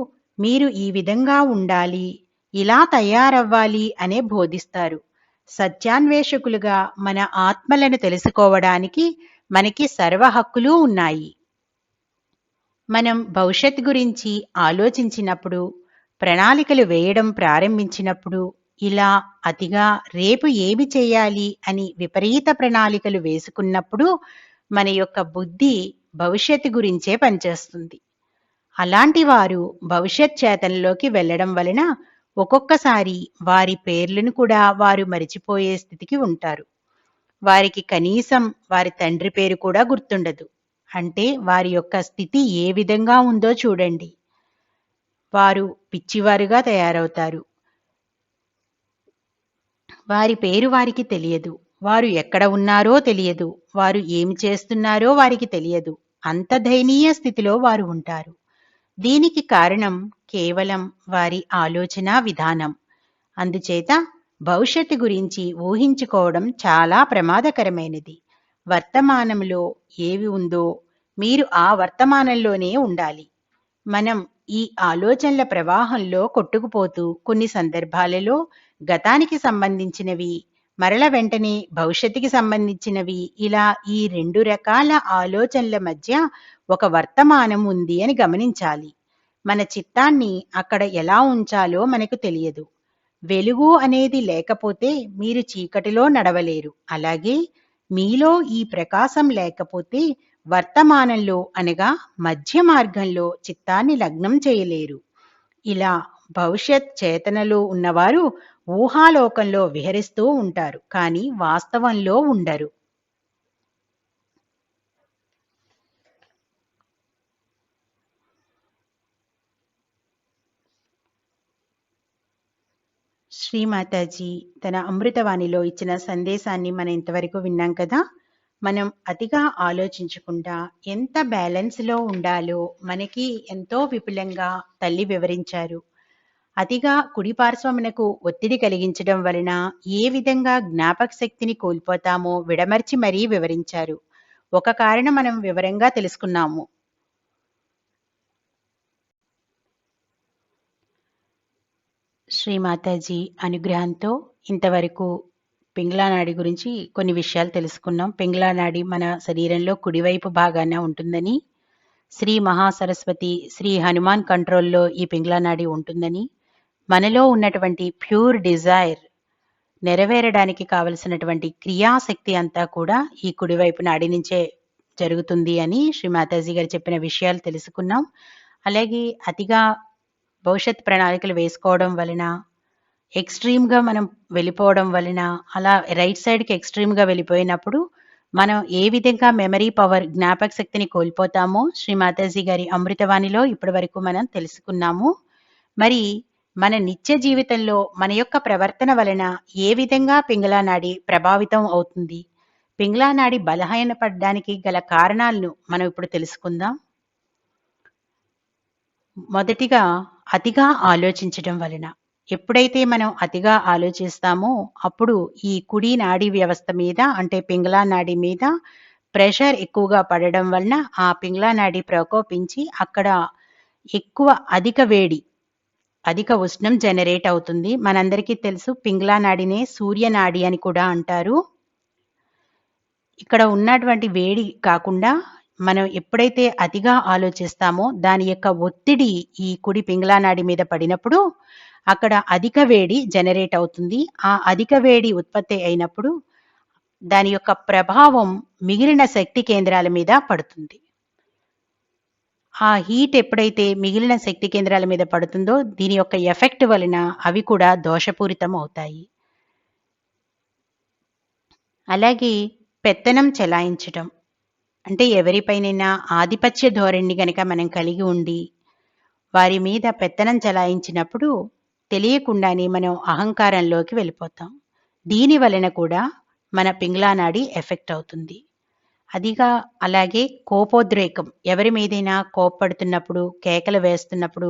మీరు ఈ విధంగా ఉండాలి, ఇలా తయారవ్వాలి అనే బోధిస్తారు. సత్యాన్వేషకులుగా మన ఆత్మలను తెలుసుకోవడానికి మనకి సర్వ హక్కులు ఉన్నాయి. మనం భవిష్యత్ గురించి ఆలోచించినప్పుడు, ప్రణాళికలు వేయడం ప్రారంభించినప్పుడు, ఇలా అతిగా రేపు ఏమి చేయాలి అని విపరీత ప్రణాళికలు వేసుకున్నప్పుడు మన యొక్క బుద్ధి భవిష్యత్తు గురించే పనిచేస్తుంది. అలాంటి వారు భవిష్యత్ చేతనలోకి వెళ్ళడం వలన ఒక్కొక్కసారి వారి పేర్లను కూడా వారు మరిచిపోయే స్థితికి ఉంటారు. వారికి కనీసం వారి తండ్రి పేరు కూడా గుర్తుండదు. అంటే వారి యొక్క స్థితి ఏ విధంగా ఉందో చూడండి. వారు పిచ్చివారుగా తయారవుతారు. వారి పేరు వారికి తెలియదు. వారు ఎక్కడ ఉన్నారో తెలియదు, వారు ఏమి చేస్తున్నారో వారికి తెలియదు. అంత దయనీయ స్థితిలో వారు ఉంటారు. దీనికి కారణం కేవలం వారి ఆలోచన విధానం. అందుచేత భవిష్యత్తు గురించి ఊహించుకోవడం చాలా ప్రమాదకరమైనది. వర్తమానంలో ఏవి ఉందో మీరు ఆ వర్తమానంలోనే ఉండాలి. మనం ఈ ఆలోచనల ప్రవాహంలో కొట్టుకుపోతూ కొన్ని సందర్భాలలో గతానికి సంబంధించినవి, మరల వెంటనే భవిష్యత్తుకి సంబంధించినవి, ఇలా ఈ 2 రకాల ఆలోచనల మధ్య ఒక వర్తమానం ఉంది అని గమనించాలి. మన చిత్తాన్ని అక్కడ ఎలా ఉంచాలో మనకు తెలియదు. వెలుగు అనేది లేకపోతే మీరు చీకటిలో నడవలేరు. అలాగే మీలో ఈ ప్రకాశం లేకపోతే వర్తమానంలో అనగా మధ్య మార్గంలో చిత్తాన్ని లగ్నం చేయలేరు. ఇలా భవిష్యత్ చేతనలో ఉన్నవారు ఊహాలోకంలో విహరిస్తూ ఉంటారు, కానీ వాస్తవంలో ఉండరు. శ్రీమాతాజీ తన అమృతవాణిలో ఇచ్చిన సందేశాన్ని మనం ఇంతవరకు విన్నాం కదా. మనం అతిగా ఆలోచించకుండా ఎంత బ్యాలెన్స్లో ఉండాలో మనకి ఎంతో విపులంగా తల్లి వివరించారు. అతిగా కుడి పార్శ్వమునకు ఒత్తిడి కలిగించడం వలన ఏ విధంగా జ్ఞాపక శక్తిని కోల్పోతామో విడమర్చి మరీ వివరించారు. ఒక కారణం మనం వివరంగా తెలుసుకున్నాము. శ్రీమాతాజీ అనుగ్రహంతో ఇంతవరకు పింగళా నాడి గురించి కొన్ని విషయాలు తెలుసుకున్నాం. పింగళా నాడి మన శరీరంలో కుడివైపు భాగాన ఉంటుందని, శ్రీ మహాసరస్వతి, శ్రీ హనుమాన్ కంట్రోల్లో ఈ పింగళా నాడి ఉంటుందని, మనలో ఉన్నటువంటి ప్యూర్ డిజైర్ నెరవేరడానికి కావలసినటువంటి క్రియాశక్తి అంతా కూడా ఈ కుడివైపు నాడి నుంచే జరుగుతుంది అని శ్రీ మాతాజీ గారు చెప్పిన విషయాలు తెలుసుకున్నాం. అలాగే అతిగా భవిష్యత్ ప్రణాళికలు వేసుకోవడం వలన, ఎక్స్ట్రీమ్గా మనం వెళ్ళిపోవడం వలన, అలా రైట్ సైడ్కి ఎక్స్ట్రీమ్గా వెళ్ళిపోయినప్పుడు మనం ఏ విధంగా మెమరీ పవర్, జ్ఞాపక శక్తిని కోల్పోతామో శ్రీ మాతాజీ గారి అమృతవాణిలో ఇప్పటి వరకు మనం తెలుసుకున్నాము. మరి మన నిత్య జీవితంలో మన యొక్క ప్రవర్తన వలన ఏ విధంగా పింగళా నాడి ప్రభావితం అవుతుంది, పింగళా నాడి బలహీనపడడానికి గల కారణాలను మనం ఇప్పుడు తెలుసుకుందాం. మొదటిగా అతిగా ఆలోచించడం వలన, ఎప్పుడైతే మనం అతిగా ఆలోచిస్తామో అప్పుడు ఈ కుడి నాడీ వ్యవస్థ మీద, అంటే పింగళా నాడి మీద ప్రెషర్ ఎక్కువగా పడడం వలన ఆ పింగళా నాడి ప్రకోపించి అక్కడ ఎక్కువ అధిక వేడి, అధిక ఉష్ణం జనరేట్ అవుతుంది. మనందరికీ తెలుసు పింగళా నాడినే సూర్యనాడి అని కూడా అంటారు. ఇక్కడ ఉన్నటువంటి వేడి కాకుండా మనం ఎప్పుడైతే అతిగా ఆలోచిస్తామో దాని యొక్క ఒత్తిడి ఈ కుడి పింగళా నాడి మీద పడినప్పుడు అక్కడ అధిక వేడి జనరేట్ అవుతుంది. ఆ అధిక వేడి ఉత్పత్తి అయినప్పుడు దాని యొక్క ప్రభావం మిగిలిన శక్తి కేంద్రాల మీద పడుతుంది. ఆ హీట్ ఎప్పుడైతే మిగిలిన శక్తి కేంద్రాల మీద పడుతుందో దీని యొక్క ఎఫెక్ట్ వలన అవి కూడా దోషపూరితం అవుతాయి. అలాగే పెత్తనం చెలాయించడం, అంటే ఎవరిపైనైనా ఆధిపత్య ధోరణి గనక మనం కలిగి ఉండి వారి మీద పెత్తనం చెలాయించినప్పుడు తెలియకుండానే మనం అహంకారంలోకి వెళ్ళిపోతాం. దీని వలన కూడా మన పింగళా నాడి ఎఫెక్ట్ అవుతుంది. అదిగా అలాగే కోపోద్రేకం, ఎవరి మీదైనా కోప్పడుతున్నప్పుడు, కేకలు వేస్తున్నప్పుడు,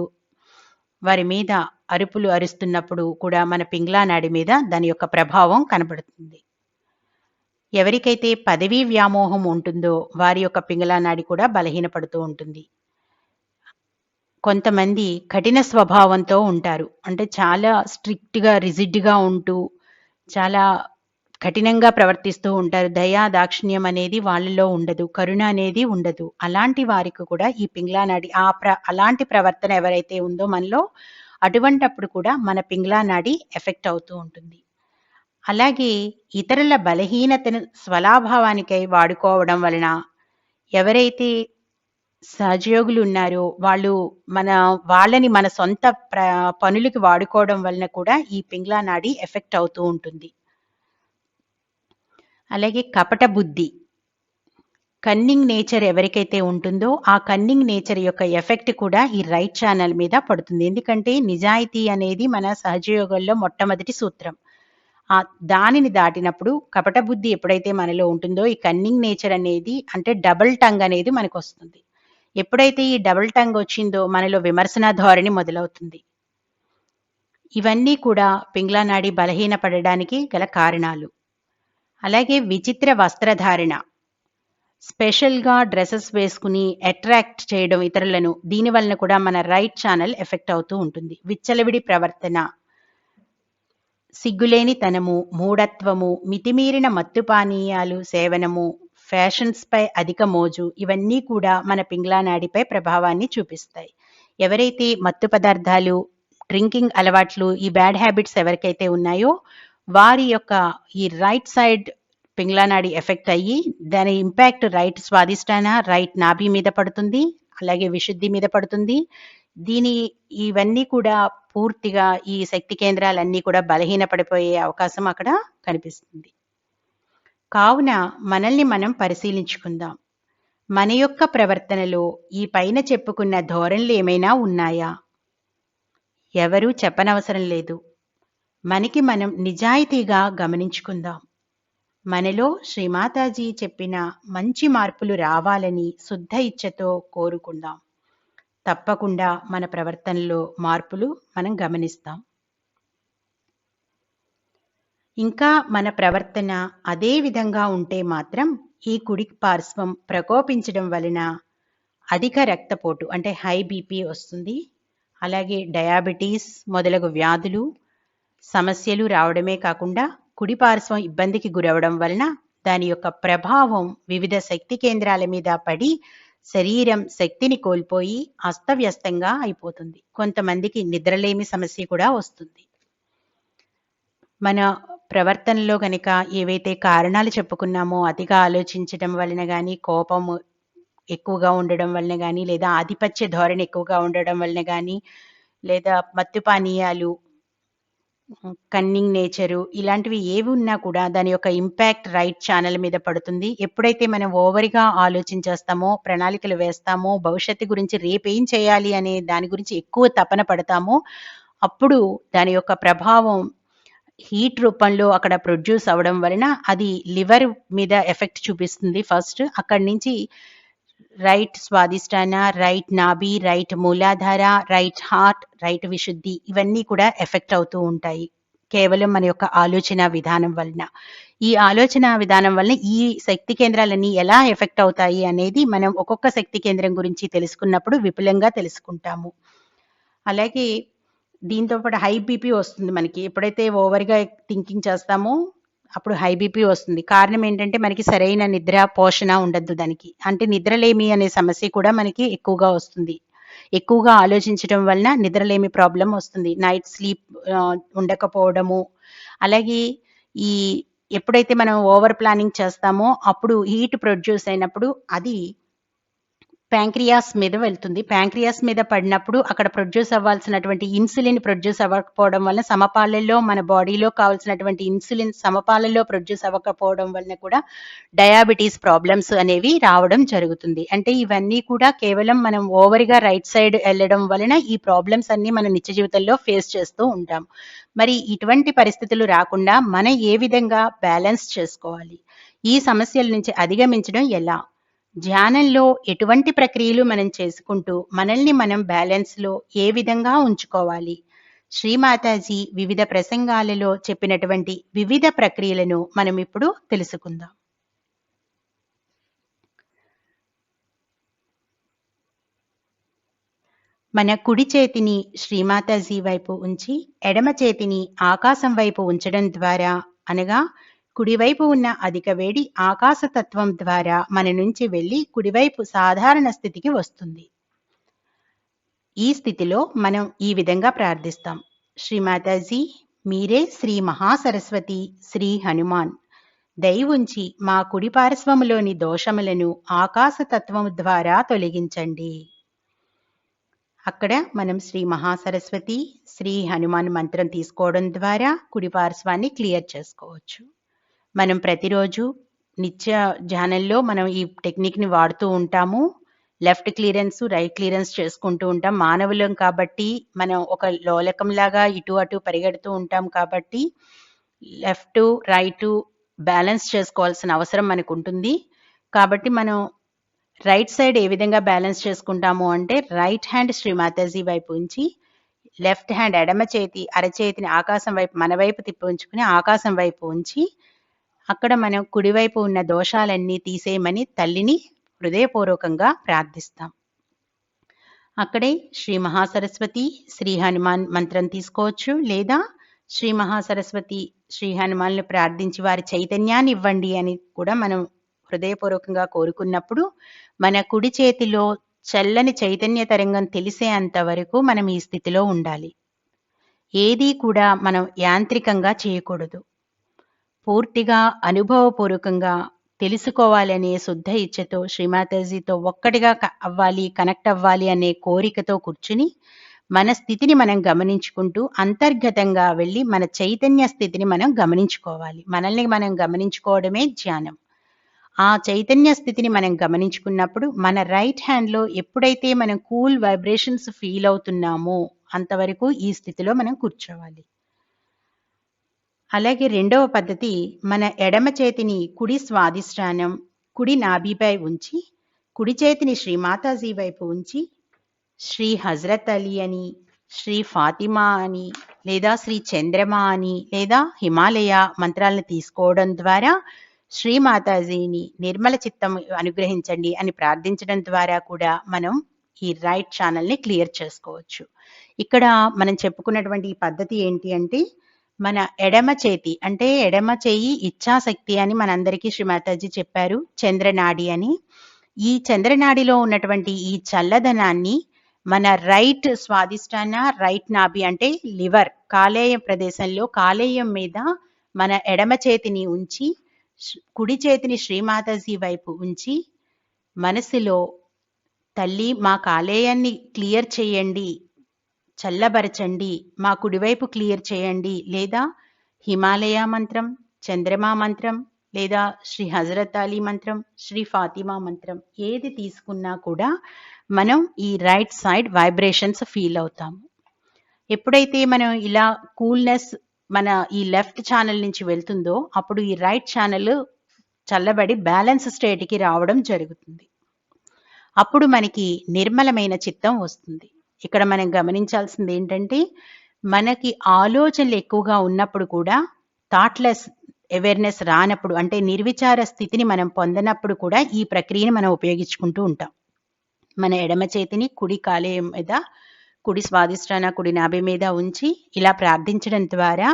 వారి మీద అరుపులు అరుస్తున్నప్పుడు కూడా మన పింగళా నాడి మీద దాని యొక్క ప్రభావం కనబడుతుంది. ఎవరికైతే పదవీ వ్యామోహం ఉంటుందో వారి యొక్క పింగళా నాడి కూడా బలహీనపడుతూ ఉంటుంది. కొంతమంది కఠిన స్వభావంతో ఉంటారు, అంటే చాలా స్ట్రిక్ట్గా, రిజిడ్గా ఉంటూ చాలా కఠినంగా ప్రవర్తిస్తూ ఉంటారు. దయా దాక్షిణ్యం అనేది వాళ్ళలో ఉండదు, కరుణ అనేది ఉండదు. అలాంటి వారికి కూడా ఈ పింగళా నాడి అలాంటి ప్రవర్తన ఎవరైతే ఉందో మనలో, అటువంటప్పుడు కూడా మన పింగళా నాడి ఎఫెక్ట్ అవుతూ ఉంటుంది. అలాగే ఇతరుల బలహీనతను స్వలాభావానికై వాడుకోవడం వలన, ఎవరైతే సహజయోగులు ఉన్నారో వాళ్ళని మన సొంత పనులకి వాడుకోవడం వలన కూడా ఈ పింగళా నాడి ఎఫెక్ట్ అవుతూ ఉంటుంది. అలాగే కపట బుద్ధి, కన్నింగ్ నేచర్ ఎవరికైతే ఉంటుందో ఆ కన్నింగ్ నేచర్ యొక్క ఎఫెక్ట్ కూడా ఈ రైట్ ఛానల్ మీద పడుతుంది. ఎందుకంటే నిజాయితీ అనేది మన సహజయోగంలో మొట్టమొదటి సూత్రం. దానిని దాటినప్పుడు కపట బుద్ధి ఎప్పుడైతే మనలో ఉంటుందో ఈ కన్నింగ్ నేచర్ అనేది అంటే డబుల్ టంగ్ అనేది మనకు వస్తుంది. ఎప్పుడైతే ఈ డబుల్ టంగ్ వచ్చిందో మనలో విమర్శన ధోరణి మొదలవుతుంది. ఇవన్నీ కూడా పింగ్లా నాడి బలహీనపడడానికి గల కారణాలు. అలాగే విచిత్ర వస్త్రధారణ, స్పెషల్గా డ్రెస్సెస్ వేసుకుని అట్రాక్ట్ చేయడం ఇతరులను, దీని వలన కూడా మన రైట్ ఛానల్ ఎఫెక్ట్ అవుతూ ఉంటుంది. విచ్చలవిడి ప్రవర్తన, సిగ్గులేనితనము, మూఢత్వము, మితిమీరిన మత్తు పానీయాలు సేవనము, ఫ్యాషన్స్ పై అధిక మోజు, ఇవన్నీ కూడా మన పింగ్లా నాడిపై ప్రభావాన్ని చూపిస్తాయి. ఎవరైతే మత్తు పదార్థాలు, డ్రింకింగ్ అలవాట్లు, ఈ బ్యాడ్ హ్యాబిట్స్ ఎవరికైతే ఉన్నాయో వారి యొక్క ఈ రైట్ సైడ్ పింగ్లా నాడి ఎఫెక్ట్ అయ్యి దాని ఇంపాక్ట్ రైట్ స్వాదిష్టాన, రైట్ నాభి మీద పడుతుంది, అలాగే విశుద్ధి మీద పడుతుంది. ఇవన్నీ కూడా పూర్తిగా ఈ శక్తి కేంద్రాలన్నీ కూడా బలహీనపడిపోయే అవకాశం అక్కడ కనిపిస్తుంది. కావున మనల్ని మనం పరిశీలించుకుందాం. మన యొక్క ప్రవర్తనలో ఈ పైన చెప్పుకున్న ధోరణులు ఏమైనా ఉన్నాయా? ఎవరూ చెప్పనవసరం లేదు. మనకి మనం నిజాయితీగా గమనించుకుందాం. మనలో శ్రీమాతాజీ చెప్పిన మంచి మార్పులు రావాలని శుద్ధ ఇచ్ఛతో కోరుకుందాం. తప్పకుండా మన ప్రవర్తనలో మార్పులు మనం గమనిస్తాం. ఇంకా మన ప్రవర్తన అదే విధంగా ఉంటే మాత్రం ఈ కుడి పార్శ్వం ప్రకోపించడం వలన అధిక రక్తపోటు అంటే హై బీపీ వస్తుంది. అలాగే డయాబెటీస్ మొదలగు వ్యాధులు సమస్యలు రావడమే కాకుండా కుడి పార్శ్వం ఇబ్బందికి గురవడం వలన దాని యొక్క ప్రభావం వివిధ శక్తి కేంద్రాల మీద పడి శరీరం శక్తిని కోల్పోయి అస్తవ్యస్తంగా అయిపోతుంది. కొంతమందికి నిద్రలేమి సమస్య కూడా వస్తుంది. మన ప్రవర్తనలో కనుక ఏవైతే కారణాలు చెప్పుకున్నామో అతిగా ఆలోచించడం వలన కానీ, కోపము ఎక్కువగా ఉండడం వలన కానీ, లేదా ఆధిపత్య ధోరణి ఎక్కువగా ఉండడం వలన కానీ, లేదా మత్తు పానీయాలు, కన్నింగ్ నేచరు, ఇలాంటివి ఏవి ఉన్నా కూడా దాని యొక్క ఇంపాక్ట్ రైట్ ఛానల్ మీద పడుతుంది. ఎప్పుడైతే మనం ఓవర్గా ఆలోచించేస్తామో, ప్రణాళికలు వేస్తామో, భవిష్యత్తు గురించి రేపేం చేయాలి అనే దాని గురించి ఎక్కువ తపన పడతామో అప్పుడు దాని యొక్క ప్రభావం హీట్ రూపంలో అక్కడ ప్రొడ్యూస్ అవ్వడం వలన అది లివర్ మీద ఎఫెక్ట్ చూపిస్తుంది ఫస్ట్. అక్కడి నుంచి రైట్ స్వాదిష్టాన, రైట్ నాభి, రైట్ మూలాధార, రైట్ హార్ట్, రైట్ విశుద్ధి, ఇవన్నీ కూడా ఎఫెక్ట్ అవుతూ ఉంటాయి కేవలం మన యొక్క ఆలోచన విధానం వలన. ఈ ఆలోచన విధానం వలన ఈ శక్తి కేంద్రాలన్నీ ఎలా ఎఫెక్ట్ అవుతాయి అనేది మనం ఒక్కొక్క శక్తి కేంద్రం గురించి తెలుసుకున్నప్పుడు విపులంగా తెలుసుకుంటాము. అలాగే దీంతో పాటు హై బీపీ వస్తుంది మనకి. ఎప్పుడైతే ఓవర్గా థింకింగ్ చేస్తామో అప్పుడు హై బీపీ వస్తుంది. కారణం ఏంటంటే మనకి సరైన నిద్ర పోషణ ఉండద్దు దానికి. అంటే నిద్రలేమి అనే సమస్య కూడా మనకి ఎక్కువగా వస్తుంది. ఎక్కువగా ఆలోచించడం వలన నిద్రలేమి ప్రాబ్లం వస్తుంది. నైట్ స్లీప్ ఉండకపోవడము. అలాగే ఎప్పుడైతే మనం ఓవర్ ప్లానింగ్ చేస్తామో అప్పుడు హీట్ ప్రొడ్యూస్ అయినప్పుడు అది ప్యాంక్రియాస్ మీద వెళ్తుంది. ప్యాంక్రియాస్ మీద పడినప్పుడు అక్కడ ప్రొడ్యూస్ అవ్వాల్సినటువంటి ఇన్సులిన్ ప్రొడ్యూస్ అవ్వకపోవడం వలన, సమపాలలో మన బాడీలో కావాల్సినటువంటి ఇన్సులిన్ సమపాలలో ప్రొడ్యూస్ అవ్వకపోవడం వలన కూడా డయాబెటీస్ ప్రాబ్లమ్స్ అనేవి రావడం జరుగుతుంది. అంటే ఇవన్నీ కూడా కేవలం మనం ఓవర్గా రైట్ సైడ్ వెళ్ళడం వలన ఈ ప్రాబ్లమ్స్ అన్ని మన నిత్య జీవితంలో ఫేస్ చేస్తూ ఉంటాం. మరి ఇటువంటి పరిస్థితులు రాకుండా మనం ఏ విధంగా బ్యాలెన్స్ చేసుకోవాలి? ఈ సమస్యల నుంచి అధిగమించడం ఎలా? ధ్యానంలో ఎటువంటి ప్రక్రియలు మనం చేసుకుంటూ మనల్ని మనం బ్యాలెన్స్లో ఏ విధంగా ఉంచుకోవాలి? శ్రీమాతాజీ వివిధ ప్రసంగాలలో చెప్పినటువంటి వివిధ ప్రక్రియలను మనం ఇప్పుడు తెలుసుకుందాం. మన కుడి చేతిని శ్రీమాతాజీ వైపు ఉంచి ఎడమ చేతిని ఆకాశం వైపు ఉంచడం ద్వారా, అనగా కుడివైపు ఉన్న అధిక వేడి ఆకాశతత్వం ద్వారా మన నుంచి వెళ్ళి కుడివైపు సాధారణ స్థితికి వస్తుంది. ఈ స్థితిలో మనం ఈ విధంగా ప్రార్థిస్తాం. శ్రీమాతాజీ, మీరే శ్రీ మహాసరస్వతి, శ్రీ హనుమాన్. దయ ఉంచి మా కుడి పార్శ్వములోని దోషములను ఆకాశతత్వం ద్వారా తొలగించండి. అక్కడ మనం శ్రీ మహాసరస్వతి, శ్రీ హనుమాన్ మంత్రం తీసుకోవడం ద్వారా కుడి పార్శ్వాన్ని క్లియర్ చేసుకోవచ్చు. మనం ప్రతిరోజు నిత్య ధ్యానంలో మనం ఈ టెక్నిక్ని వాడుతూ ఉంటాము. లెఫ్ట్ క్లియరెన్స్, రైట్ క్లియరెన్స్ చేసుకుంటూ ఉంటాం. మానవులం కాబట్టి మనం ఒక లోలకంలాగా ఇటు అటు పరిగెడుతూ ఉంటాం కాబట్టి లెఫ్ట్ రైట్ బ్యాలెన్స్ చేసుకోవాల్సిన అవసరం మనకు ఉంటుంది. కాబట్టి మనం రైట్ సైడ్ ఏ విధంగా బ్యాలెన్స్ చేసుకుంటాము అంటే రైట్ హ్యాండ్ శ్రీ మాతాజీ వైపు ఉంచి లెఫ్ట్ హ్యాండ్ ఎడమ చేతి అరచేతిని ఆకాశం వైపు మన వైపు తిప్పి ఉంచుకుని ఆకాశం వైపు ఉంచి అక్కడ మనం కుడివైపు ఉన్న దోషాలన్నీ తీసేయమని తల్లిని హృదయపూర్వకంగా ప్రార్థిస్తాం. అక్కడే శ్రీ మహాసరస్వతి శ్రీ హనుమాన్ మంత్రం తీసుకోవచ్చు, లేదా శ్రీ మహాసరస్వతి శ్రీ హనుమాన్లు ప్రార్థించి వారి చైతన్యాన్ని ఇవ్వండి అని కూడా మనం హృదయపూర్వకంగా కోరుకున్నప్పుడు మన కుడి చేతిలో చల్లని చైతన్య తరంగం తెలిసేంత వరకు మనం ఈ స్థితిలో ఉండాలి. ఏదీ కూడా మనం యాంత్రికంగా చేయకూడదు. పూర్తిగా అనుభవపూర్వకంగా తెలుసుకోవాలనే శుద్ధ ఇచ్ఛతో శ్రీమాతాజీతో ఒక్కటిగా అవ్వాలి, కనెక్ట్ అవ్వాలి అనే కోరికతో కూర్చుని మన స్థితిని మనం గమనించుకుంటూ అంతర్గతంగా వెళ్ళి మన చైతన్య స్థితిని మనం గమనించుకోవాలి. మనల్ని మనం గమనించుకోవడమే ధ్యానం. ఆ చైతన్య స్థితిని మనం గమనించుకున్నప్పుడు మన రైట్ హ్యాండ్లో ఎప్పుడైతే మనం కూల్ వైబ్రేషన్స్ ఫీల్ అవుతున్నామో అంతవరకు ఈ స్థితిలో మనం కూర్చోవాలి. అలాగే రెండవ పద్ధతి, మన ఎడమ చేతిని కుడి స్వాదిష్టానం కుడి నాభిపై ఉంచి కుడి చేతిని శ్రీ మాతాజీ వైపు ఉంచి శ్రీ హజరత్ అలీ అని, శ్రీ ఫాతిమా అని, లేదా శ్రీ చంద్రమా అని, లేదా హిమాలయ మంత్రాలను తీసుకోవడం ద్వారా శ్రీ మాతాజీని నిర్మల చిత్తం అనుగ్రహించండి అని ప్రార్థించడం ద్వారా కూడా మనం ఈ రైట్ ఛానల్ని క్లియర్ చేసుకోవచ్చు. ఇక్కడ మనం చెప్పుకున్నటువంటి ఈ పద్ధతి ఏంటి అంటే మన ఎడమ చేతి అంటే ఎడమ చేయి ఇచ్ఛాశక్తి అని మనందరికీ శ్రీ మాతాజీ చెప్పారు, చంద్రనాడి అని. ఈ చంద్రనాడిలో ఉన్నటువంటి ఈ చల్లదనాన్ని మన రైట్ స్వాదిష్టాన రైట్ నాభి అంటే లివర్ కాలేయం ప్రదేశంలో కాలేయం మీద మన ఎడమ చేతిని ఉంచి కుడి చేతిని శ్రీమాతాజీ వైపు ఉంచి మనసులో తల్లి మా కాలేయాన్ని క్లియర్ చేయండి, చల్లబరచండి, మా కుడివైపు క్లియర్ చేయండి, లేదా హిమాలయ మంత్రం, చంద్రమా మంత్రం, లేదా శ్రీ హజరత్ అలీ మంత్రం, శ్రీ ఫాతిమా మంత్రం ఏది తీసుకున్నా కూడా మనం ఈ రైట్ సైడ్ వైబ్రేషన్స్ ఫీల్ అవుతాము. ఎప్పుడైతే మనం ఇలా కూల్నెస్ మన ఈ లెఫ్ట్ ఛానల్ నుంచి వెళ్తుందో అప్పుడు ఈ రైట్ ఛానల్ చల్లబడి బ్యాలెన్స్ స్టేట్కి రావడం జరుగుతుంది. అప్పుడు మనకి నిర్మలమైన చిత్తం వస్తుంది. ఇక్కడ మనం గమనించాల్సింది ఏంటంటే మనకి ఆలోచనలు ఎక్కువగా ఉన్నప్పుడు కూడా థాట్లెస్ అవేర్నెస్ రానప్పుడు అంటే నిర్విచార స్థితిని మనం పొందనప్పుడు కూడా ఈ ప్రక్రియను మనం ఉపయోగించుకుంటూ ఉంటాం. మన ఎడమ చేతిని కుడి కాలేయం మీద కుడి స్వాదిష్టాన కుడి నాభి మీద ఉంచి ఇలా ప్రార్థించడం ద్వారా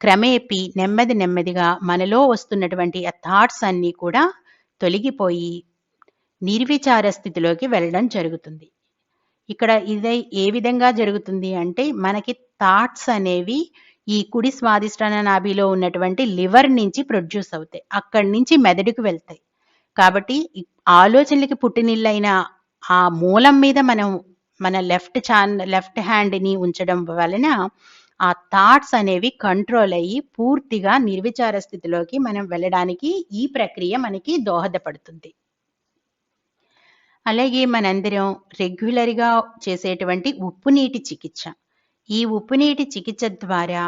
క్రమేపీ నెమ్మదిగా మనలో వస్తున్నటువంటి ఆ థాట్స్ అన్నీ కూడా తొలగిపోయి నిర్విచార స్థితిలోకి వెళ్ళడం జరుగుతుంది. ఇక్కడ ఇదే ఏ విధంగా జరుగుతుంది అంటే మనకి థాట్స్ అనేవి ఈ కుడి స్వాదిష్టాన నాభిలో ఉన్నటువంటి లివర్ నుంచి ప్రొడ్యూస్ అవుతాయి, అక్కడి నుంచి మెదడుకు వెళ్తాయి. కాబట్టి ఆలోచనలకి పుట్టినిల్లైన ఆ మూలం మీద మనం మన లెఫ్ట్ హ్యాండ్ని ఉంచడం వలన ఆ థాట్స్ అనేవి కంట్రోల్ అయ్యి పూర్తిగా నిర్విచార స్థితిలోకి మనం వెళ్ళడానికి ఈ ప్రక్రియ మనకి దోహదపడుతుంది. అలాగే మనందరం రెగ్యులర్గా చేసేటువంటి ఉప్పు నీటి చికిత్స, ఈ ఉప్పు నీటి చికిత్స ద్వారా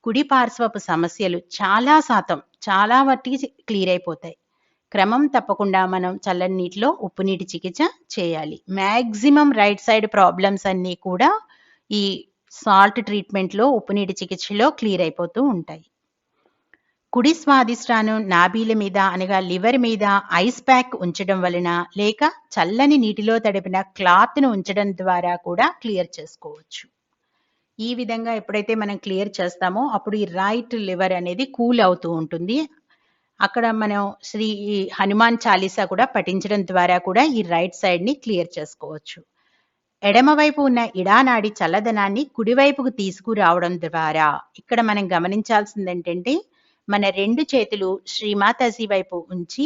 కుడి పార్శ్వపు సమస్యలు చాలా వాటికి క్లియర్ అయిపోతాయి. క్రమం తప్పకుండా మనం చల్లని నీటిలో ఉప్పు నీటి చికిత్స చేయాలి. మ్యాక్సిమం రైట్ సైడ్ ప్రాబ్లమ్స్ అన్నీ కూడా ఈ సాల్ట్ ట్రీట్మెంట్లో ఉప్పు నీటి చికిత్సలో క్లియర్ అయిపోతూ ఉంటాయి. కుడి స్వాదిష్టానం నాభీల మీద అనగా లివర్ మీద ఐస్ ప్యాక్ ఉంచడం వలన లేక చల్లని నీటిలో తడిపిన క్లాత్ను ఉంచడం ద్వారా కూడా క్లియర్ చేసుకోవచ్చు. ఈ విధంగా ఎప్పుడైతే మనం క్లియర్ చేస్తామో అప్పుడు ఈ రైట్ లివర్ అనేది కూల్ అవుతూ ఉంటుంది. అక్కడ మనం శ్రీ హనుమాన్ చాలీసా కూడా పఠించడం ద్వారా కూడా ఈ రైట్ సైడ్ని క్లియర్ చేసుకోవచ్చు. ఎడమవైపు ఉన్న ఇడానాడి చల్లదనాన్ని కుడివైపుకు తీసుకురావడం ద్వారా ఇక్కడ మనం గమనించాల్సింది ఏంటంటే మన రెండు చేతులు శ్రీమాతాజీ వైపు ఉంచి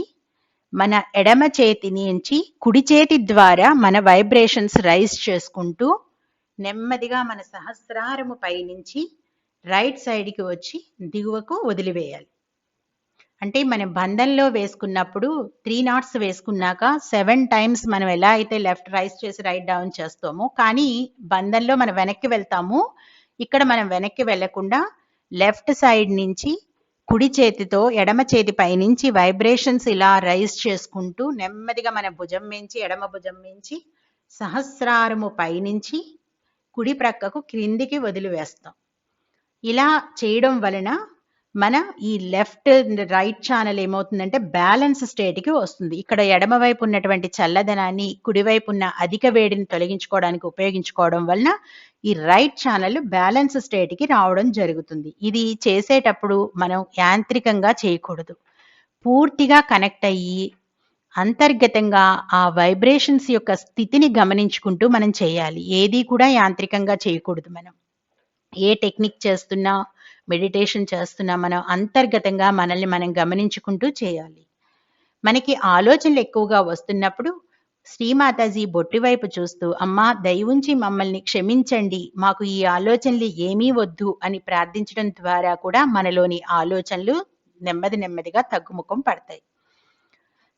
మన ఎడమ చేతి నుంచి కుడి చేతి ద్వారా మన వైబ్రేషన్స్ రైజ్ చేసుకుంటూ నెమ్మదిగా మన సహస్రారము పైనుంచి రైట్ సైడ్కి వచ్చి దిగువకు వదిలివేయాలి. అంటే మనం బంధంలో వేసుకున్నప్పుడు 3 knots వేసుకున్నాక 7 times మనం ఎలా అయితే లెఫ్ట్ రైస్ చేసి రైట్ డౌన్ చేస్తామో కానీ బంధంలో మనం వెనక్కి వెళ్తాము. ఇక్కడ మనం వెనక్కి వెళ్లకుండా లెఫ్ట్ సైడ్ నుంచి కుడి చేతితో ఎడమ చేతి పైనుంచి వైబ్రేషన్స్ ఇలా రైజ్ చేసుకుంటూ నెమ్మదిగా మన భుజం మించి ఎడమ భుజం మించి సహస్రారము పైనుంచి కుడి ప్రక్కకు క్రిందికి వదిలివేస్తాం. ఇలా చేయడం వలన మన ఈ లెఫ్ట్ రైట్ ఛానల్ ఏమవుతుందంటే బ్యాలెన్స్ స్టేట్కి వస్తుంది. ఇక్కడ ఎడమ వైపు ఉన్నటువంటి చల్లదనాన్ని కుడివైపు ఉన్న అధిక వేడిని తొలగించుకోవడానికి ఉపయోగించుకోవడం వలన ఈ రైట్ ఛానల్ బ్యాలెన్స్ స్టేట్కి రావడం జరుగుతుంది. ఇది చేసేటప్పుడు మనం యాంత్రికంగా చేయకూడదు. పూర్తిగా కనెక్ట్ అయ్యి అంతర్గతంగా ఆ వైబ్రేషన్స్ యొక్క స్థితిని గమనించుకుంటూ మనం చేయాలి. ఏది కూడా యాంత్రికంగా చేయకూడదు. మనం ఏ టెక్నిక్ చేస్తున్నా, మెడిటేషన్ చేస్తున్నా మనం అంతర్గతంగా మనల్ని మనం గమనించుకుంటూ చేయాలి. మనకి ఆలోచనలు ఎక్కువగా వస్తున్నప్పుడు శ్రీమాతాజీ బొట్టి వైపు చూస్తూ, అమ్మా దయవుంచి మమ్మల్ని క్షమించండి, మాకు ఈ ఆలోచనలు ఏమీ వద్దు అని ప్రార్థించడం ద్వారా కూడా మనలోని ఆలోచనలు నెమ్మదిగా తగ్గుముఖం పడతాయి.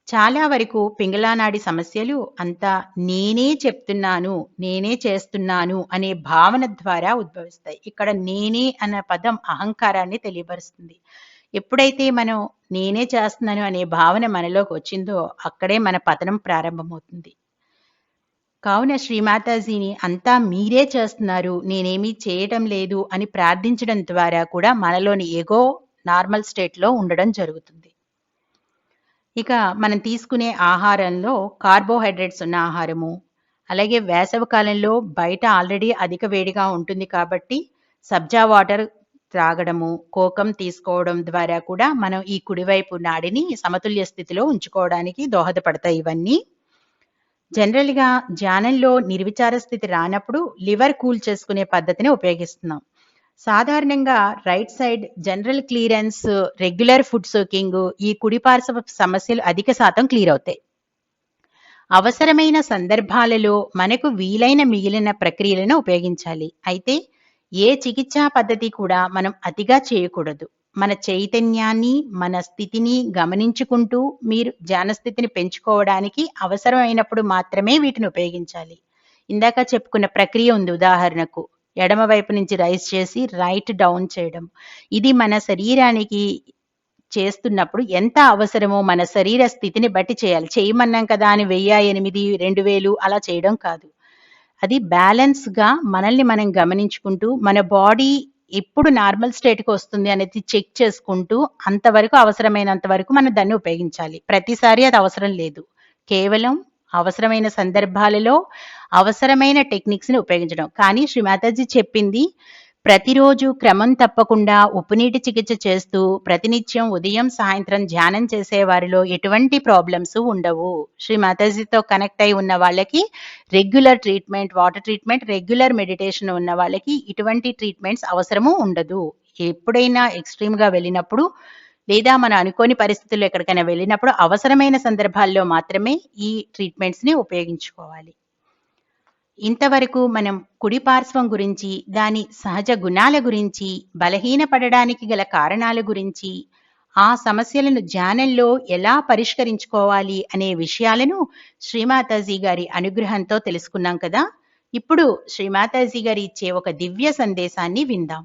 చాలా వరకు పింగళానాడి సమస్యలు అంతా నేనే చెప్తున్నాను, నేనే చేస్తున్నాను అనే భావన ద్వారా ఉద్భవిస్తాయి. ఇక్కడ నేనే అన్న పదం అహంకారాన్ని తెలియపరుస్తుంది. ఎప్పుడైతే మనం నేనే చేస్తున్నాను అనే భావన మనలోకి వచ్చిందో అక్కడే మన పతనం ప్రారంభమవుతుంది. కావున శ్రీమాతాజీని అంతా మీరే చేస్తున్నారు, నేనేమీ చేయటం లేదు అని ప్రార్థించడం ద్వారా కూడా మనలోని ఎగో నార్మల్ స్టేట్లో ఉండడం జరుగుతుంది. ఇక మనం తీసుకునే ఆహారంలో కార్బోహైడ్రేట్స్ ఉన్న ఆహారము, అలాగే వేసవి కాలంలో బయట ఆల్రెడీ అధిక వేడిగా ఉంటుంది కాబట్టి సబ్జా వాటర్ త్రాగడము, కోకం తీసుకోవడం ద్వారా కూడా మనం ఈ కుడివైపు నాడిని సమతుల్య స్థితిలో ఉంచుకోవడానికి దోహదపడతాయి. ఇవన్నీ జనరల్గా ధ్యానంలో నిర్విచార స్థితి రానప్పుడు లివర్ కూల్ చేసుకునే పద్ధతిని ఉపయోగిస్తున్నాం. సాధారణంగా right side general clearance, regular food soaking, ఈ కుడి పార్శ్వ సమస్యలు అధిక శాతం క్లియర్ అవుతాయి. అవసరమైన సందర్భాలలో మనకు వీలైన మిగిలిన ప్రక్రియలను ఉపయోగించాలి. అయితే ఏ చికిత్సా పద్ధతి కూడా మనం అతిగా చేయకూడదు. మన చైతన్యాన్ని, మన స్థితిని గమనించుకుంటూ మీరు ధ్యాన స్థితిని పెంచుకోవడానికి అవసరమైనప్పుడు మాత్రమే వీటిని ఉపయోగించాలి. ఇందాక చెప్పుకున్న ప్రక్రియ ఉంది. ఉదాహరణకు ఎడమ వైపు నుంచి రైజ్ చేసి రైట్ డౌన్ చేయడం. ఇది మన శరీరానికి చేస్తున్నప్పుడు ఎంత అవసరమో మన శరీర స్థితిని బట్టి చేయాలి. చేయమన్నాం కదా అని 1000, 8, 2000 అలా చేయడం కాదు. అది బ్యాలెన్స్గా మనల్ని మనం గమనించుకుంటూ మన బాడీ ఎప్పుడు నార్మల్ స్టేట్కి వస్తుంది అనేది చెక్ చేసుకుంటూ అంతవరకు అవసరమైనంత వరకు మనం దాన్ని ఉపయోగించాలి. ప్రతిసారి అది అవసరం లేదు. కేవలం అవసరమైన సందర్భాలలో అవసరమైన టెక్నిక్స్ని ఉపయోగించడం. కానీ శ్రీమాతాజీ చెప్పింది ప్రతిరోజు క్రమం తప్పకుండా ఉప్పునీటి చికిత్స చేస్తూ ప్రతినిత్యం ఉదయం సాయంత్రం ధ్యానం చేసే వారిలో ఎటువంటి ప్రాబ్లమ్స్ ఉండవు. శ్రీమాతాజీతో కనెక్ట్ అయి ఉన్న వాళ్ళకి regular treatment, water treatment, regular meditation ఉన్న వాళ్ళకి ఇటువంటి ట్రీట్మెంట్స్ అవసరము ఉండదు. ఎప్పుడైనా ఎక్స్ట్రీమ్గా వెళ్ళినప్పుడు లేదా మనం అనుకోని పరిస్థితుల్లో ఎక్కడికైనా వెళ్ళినప్పుడు అవసరమైన సందర్భాల్లో మాత్రమే ఈ ట్రీట్మెంట్స్ని ఉపయోగించుకోవాలి. ఇంతవరకు మనం కుడి పార్శ్వం గురించి, దాని సహజ గుణాల గురించి, బలహీనపడడానికి గల కారణాల గురించి, ఆ సమస్యలను ధ్యానంలో ఎలా పరిష్కరించుకోవాలి అనే విషయాలను శ్రీమాతాజీ గారి అనుగ్రహంతో తెలుసుకున్నాం కదా. ఇప్పుడు శ్రీమాతాజీ గారు ఇచ్చే ఒక దివ్య సందేశాన్ని విందాం.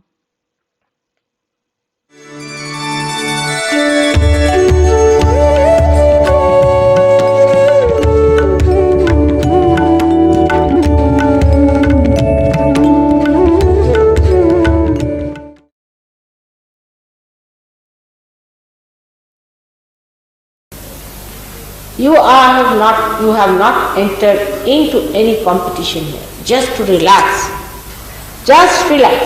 You have not entered into any competition here. Just to relax. Just relax.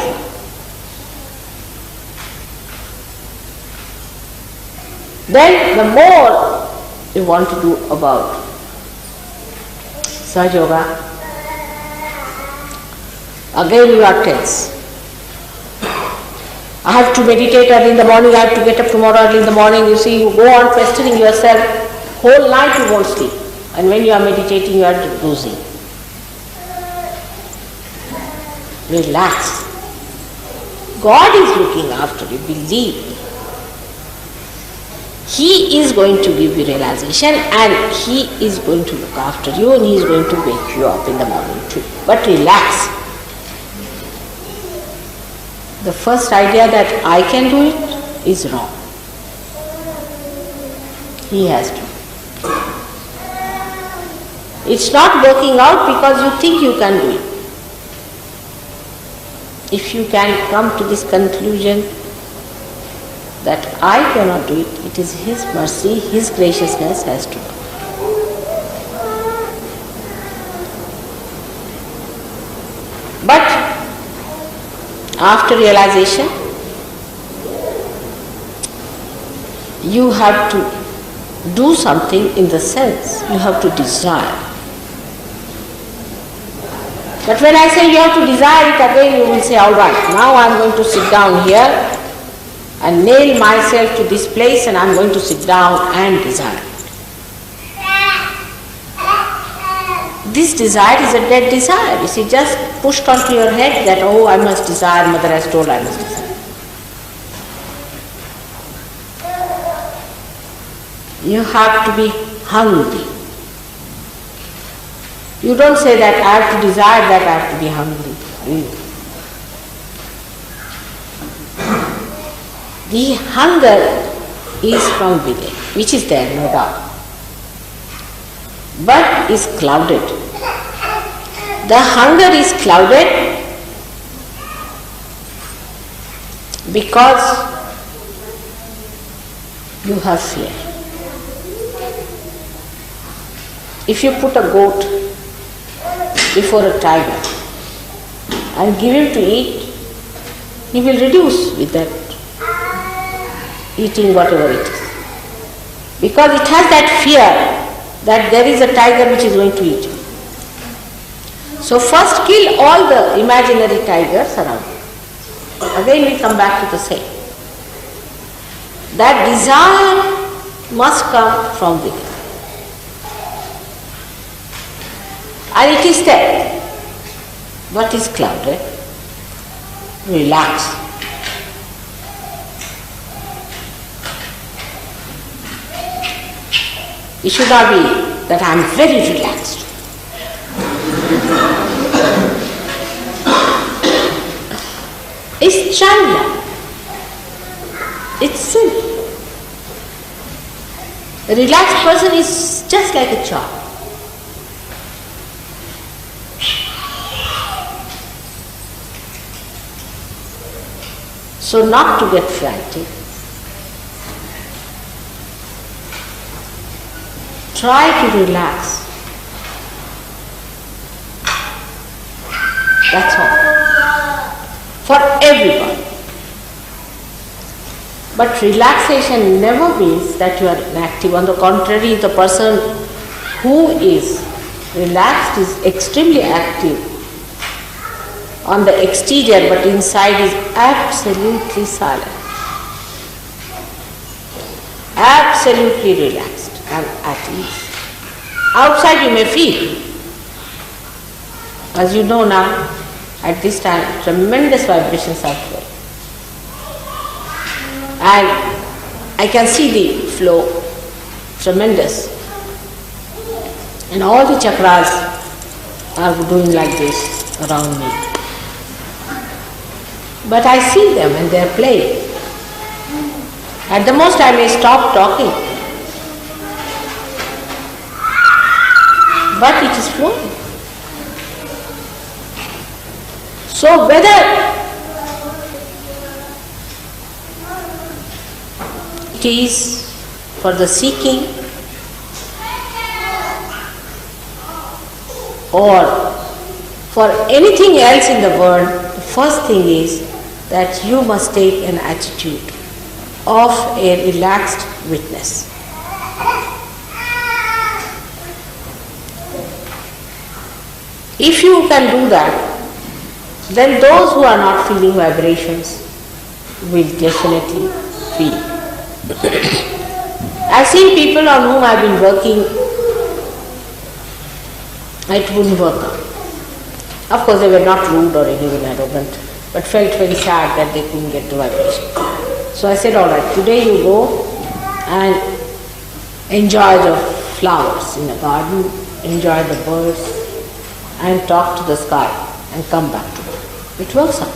Then the more you want to do about Sahaja Yoga, again you are tense. I have to meditate early in the morning, I have to get up tomorrow early in the morning. You see, you go on questioning yourself. Whole night you won't sleep, and when you are meditating you are dozing. Relax. God is looking after you, believe me. He is going to give you realization and He is going to look after you and He is going to wake you up in the morning too. But relax. The first idea that I can do it is wrong. he has to. It's not working out because you think you can do it. If you can come to this conclusion that I cannot do it, it is His mercy, His graciousness has to do. But after realization, you have to do something in the sense you have to desire. But when I say you have to desire it, again you will say, all right, now I am going to sit down here and nail myself to this place and I am going to sit down and desire. This desire is a dead desire. You see, just pushed onto your head that, oh, I must desire, mother has told I must desire. You have to be hungry. You don't say that I have to desire that, I have to be hungry. The hunger is from within, which is there, no doubt, but is clouded. The hunger is clouded because you have fear. If you put a goat before a tiger and give him to eat, he will reduce with that eating whatever it is. Because it has that fear that there is a tiger which is going to eat you. So first kill all the imaginary tigers around you. Again we come back to the same. That desire must come from within. And it is there. What is clouded? Relax. It should not be that I am very relaxed. It's childlike. It's simple. A relaxed person is just like a child. So not to get frantic, try to relax. That's all. For everyone. But relaxation never means that you are inactive. On the contrary, the person who is relaxed is extremely active on the exterior, but inside is absolutely silent, absolutely relaxed and at ease. Outside you may feel, as you know now, at this time tremendous vibrations are flowing, and I can see the flow, tremendous, and all the chakras are doing like this around me. But I see them and they are playing. At the most I may stop talking, but it is flowing. So whether it is for the seeking or for anything else in the world, the first thing is that you must take an attitude of a relaxed witness. If you can do that, then those who are not feeling vibrations will definitely feel. I've seen people on whom I've been working, it wouldn't work out. Of course, they were not rude or even arrogant, but felt very sad that they couldn't get the vibration. So I said, all right, today you go and enjoy the flowers in the garden, enjoy the birds, and talk to the sky and come back to it. It works out.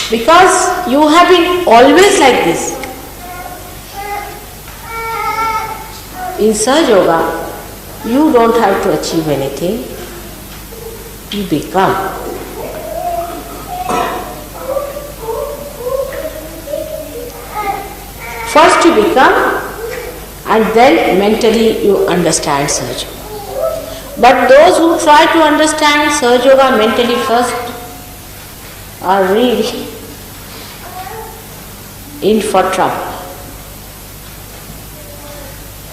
Because you have been always like this. In Sahaja Yoga, you don't have to achieve anything, you become. First you become, and then mentally you understand Sahaja Yoga. But those who try to understand Sahaja Yoga mentally first are really in for trouble.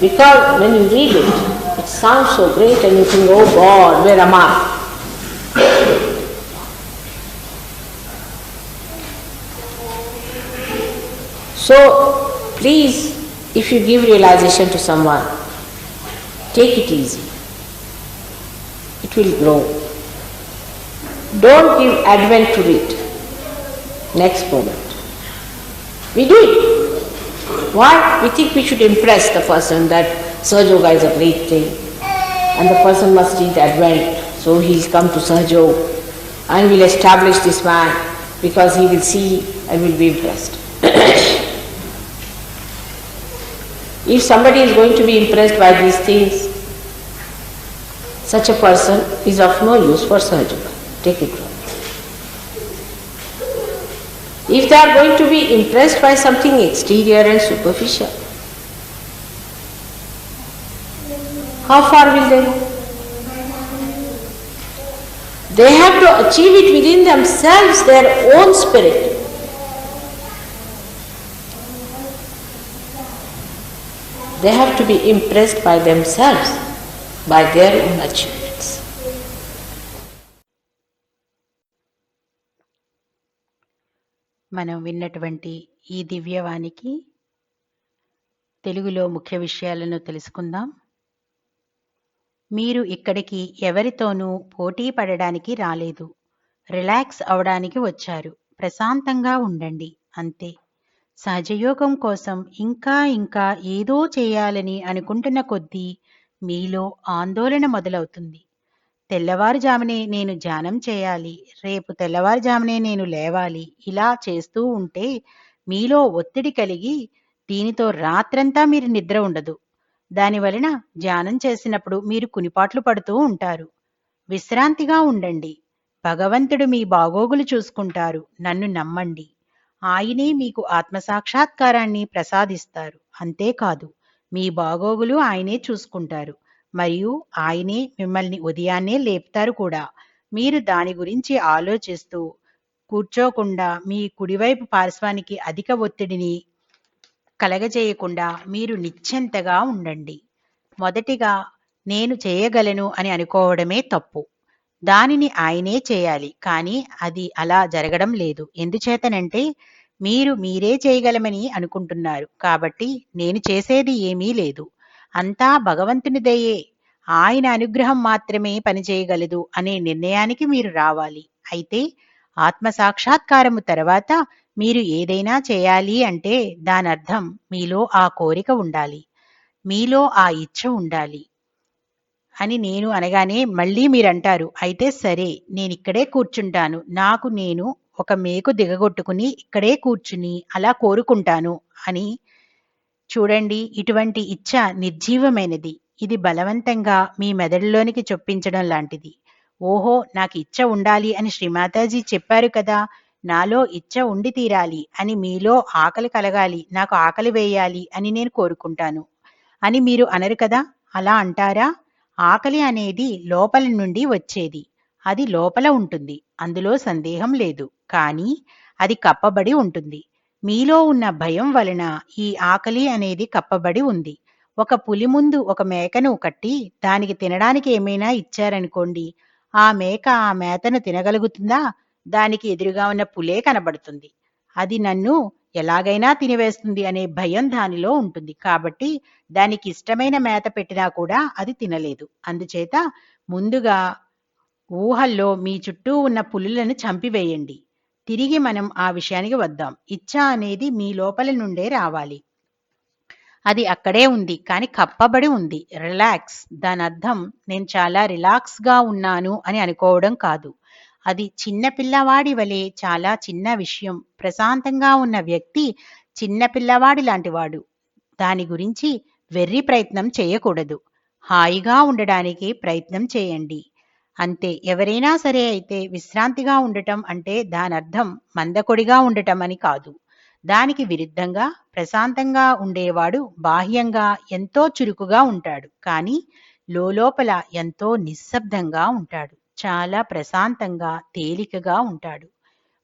Because when you read it, it sounds so great and you think, oh God, where am I? So, please, if you give realization to someone, take it easy. It will grow. Don't give advent to it. Next moment. We do it. Why? We think we should impress the person that Sahaja Yoga is a great thing and the person must read Advent, so he'll come to Sahaja Yoga and we'll establish this man because he will see and will be impressed. If somebody is going to be impressed by these things, such a person is of no use for Sahaja Yoga. Take it from me. If they are going to be impressed by something exterior and superficial, how far will they go? They have to achieve it within themselves, their own spirit. They have to be impressed by themselves, by their own achievements. మనం విన్నటువంటి ఈ దివ్యవాణికి తెలుగులో ముఖ్య విషయాలను తెలుసుకుందాం. మీరు ఇక్కడికి ఎవరితోనూ పోటీ పడడానికి రాలేదు. రిలాక్స్ అవడానికి వచ్చారు. ప్రశాంతంగా ఉండండి, అంతే. సహజయోగం కోసం ఇంకా ఇంకా ఏదో చేయాలని అనుకుంటున్న కొద్దీ మీలో ఆందోళన మొదలవుతుంది. తెల్లవారుజామునే నేను ధ్యానం చేయాలి, రేపు తెల్లవారుజామునే నేను లేవాలి, ఇలా చేస్తూ ఉంటే మీలో ఒత్తిడి కలిగి దీనితో రాత్రంతా మీరు నిద్ర ఉండదు. దానివలన ధ్యానం చేసినప్పుడు మీరు కునిపాట్లు పడుతూ ఉంటారు. విశ్రాంతిగా ఉండండి. భగవంతుడు మీ బాగోగులు చూసుకుంటారు. నన్ను నమ్మండి. ఆయనే మీకు ఆత్మసాక్షాత్కారాన్ని ప్రసాదిస్తారు. అంతేకాదు, మీ బాగోగులు ఆయనే చూసుకుంటారు. మరియు ఆయనే మిమ్మల్ని ఉదయాన్నే లేపుతారు కూడా. మీరు దాని గురించి ఆలోచిస్తూ కూర్చోకుండా మీ కుడివైపు పార్శ్వానికి అధిక ఒత్తిడిని కలగజేయకుండా మీరు నిశ్చింతగా ఉండండి. మొదటిగా నేను చేయగలను అని అనుకోవడమే తప్పు. దానిని ఆయనే చేయాలి, కానీ అది అలా జరగడం లేదు. ఎందుచేతనంటే మీరు మీరే చేయగలమని అనుకుంటున్నారు. కాబట్టి నేను చేసేది ఏమీ లేదు, అంతా భగవంతుని దయే, ఆయన అనుగ్రహం మాత్రమే పనిచేయగలదు అనే నిర్ణయానికి మీరు రావాలి. అయితే ఆత్మ సాక్షాత్కారము తర్వాత మీరు ఏదైనా చేయాలి అంటే దానర్థం మీలో ఆ కోరిక ఉండాలి, మీలో ఆ ఇచ్ఛ ఉండాలి అని నేను అనగానే మళ్ళీ మీరంటారు, అయితే సరే నేనిక్కడే కూర్చుంటాను, నాకు నేను ఒక మేకు దిగగొట్టుకుని ఇక్కడే కూర్చుని అలా కోరుకుంటాను అని. చూడండి, ఇటువంటి ఇచ్ఛ నిర్జీవమైనది. ఇది బలవంతంగా మీ మెదడులోనికి చొప్పించడం లాంటిది. ఓహో, నాకు ఇచ్ఛ ఉండాలి అని శ్రీమాతాజీ చెప్పారు కదా, నాలో ఇచ్ఛ ఉండి తీరాలి అని, మీలో ఆకలి కలగాలి, నాకు ఆకలి వేయాలి అని నేను కోరుకుంటాను అని మీరు అనరు కదా. అలా అంటారా? ఆకలి అనేది లోపల నుండి వచ్చేది. అది లోపల ఉంటుంది, అందులో సందేహం లేదు. కానీ అది కప్పబడి ఉంటుంది. మీలో ఉన్న భయం వలన ఈ ఆకలి అనేది కప్పబడి ఉంది. ఒక పులి ముందు ఒక మేకను కట్టి దానికి తినడానికి ఏమైనా ఇచ్చారనుకోండి, ఆ మేక ఆ మేతను తినగలుగుతుందా? దానికి ఎదురుగా ఉన్న పులే కనబడుతుంది. అది నన్ను ఎలాగైనా తినివేస్తుంది అనే భయం దానిలో ఉంటుంది. కాబట్టి దానికి ఇష్టమైన మేత పెట్టినా కూడా అది తినలేదు. అందుచేత ముందుగా ఊహల్లో మీ చుట్టూ ఉన్న పులులను చంపివేయండి. తిరిగి మనం ఆ విషయానికి వద్దాం. ఇచ్ఛ అనేది మీ లోపల నుండే రావాలి. అది అక్కడే ఉంది, కానీ కప్పబడి ఉంది. రిలాక్స్, దాని అర్థం నేను చాలా రిలాక్స్గా ఉన్నాను అని అనుకోవడం కాదు. అది చిన్న పిల్లవాడి వలె చాలా చిన్న విషయం. ప్రశాంతంగా ఉన్న వ్యక్తి చిన్న పిల్లవాడి లాంటివాడు. దాని గురించి వెర్రి ప్రయత్నం చేయకూడదు. హాయిగా ఉండడానికి ప్రయత్నం చేయండి. అంతే. ఎవరైనా సరే అయితే విశ్రాంతిగా ఉండటం అంటే దానర్థం మందకొడిగా ఉండటం అని కాదు. దానికి విరుద్ధంగా ప్రశాంతంగా ఉండేవాడు బాహ్యంగా ఎంతో చురుకుగా ఉంటాడు. కానీ లోలోపల ఎంతో నిశ్శబ్దంగా ఉంటాడు. చాలా ప్రశాంతంగా, తేలికగా ఉంటాడు.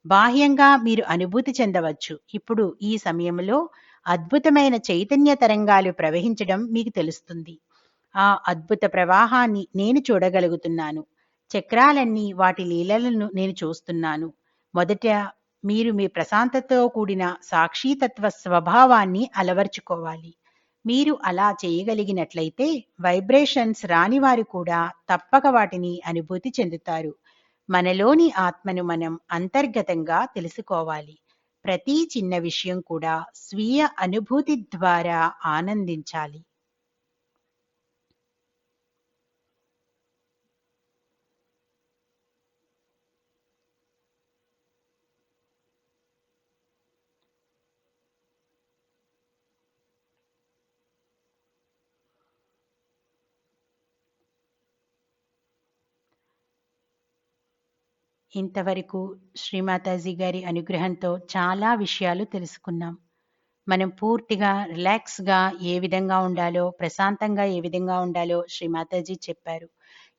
బాహ్యంగా మీరు అనుభూతి చెందవచ్చు. ఇప్పుడు ఈ సమయంలో అద్భుతమైన చైతన్య తరంగాలు ప్రవహించడం మీకు తెలుస్తుంది. ఆ అద్భుత ప్రవాహాన్ని నేను చూడగలుగుతున్నాను. చక్రాలన్నీ వాటి లీలలను నేను చూస్తున్నాను. మొదట మీరు మీ ప్రశాంతతతో కూడిన సాక్షితత్వ స్వభావాన్ని అలవర్చుకోవాలి. మీరు అలా చేయగలిగినట్లయితే వైబ్రేషన్స్ రాని వారు కూడా తప్పక వాటిని అనుభూతి చెందుతారు. మనలోని ఆత్మను మనం అంతర్గతంగా తెలుసుకోవాలి. ప్రతి చిన్న విషయం కూడా స్వీయ అనుభూతి ద్వారా ఆనందించాలి. ఇంతవరకు శ్రీమాతాజీ గారి అనుగ్రహంతో చాలా విషయాలు తెలుసుకున్నాం. మనం పూర్తిగా రిలాక్స్గా ఏ విధంగా ఉండాలో, ప్రశాంతంగా ఏ విధంగా ఉండాలో శ్రీమాతాజీ చెప్పారు.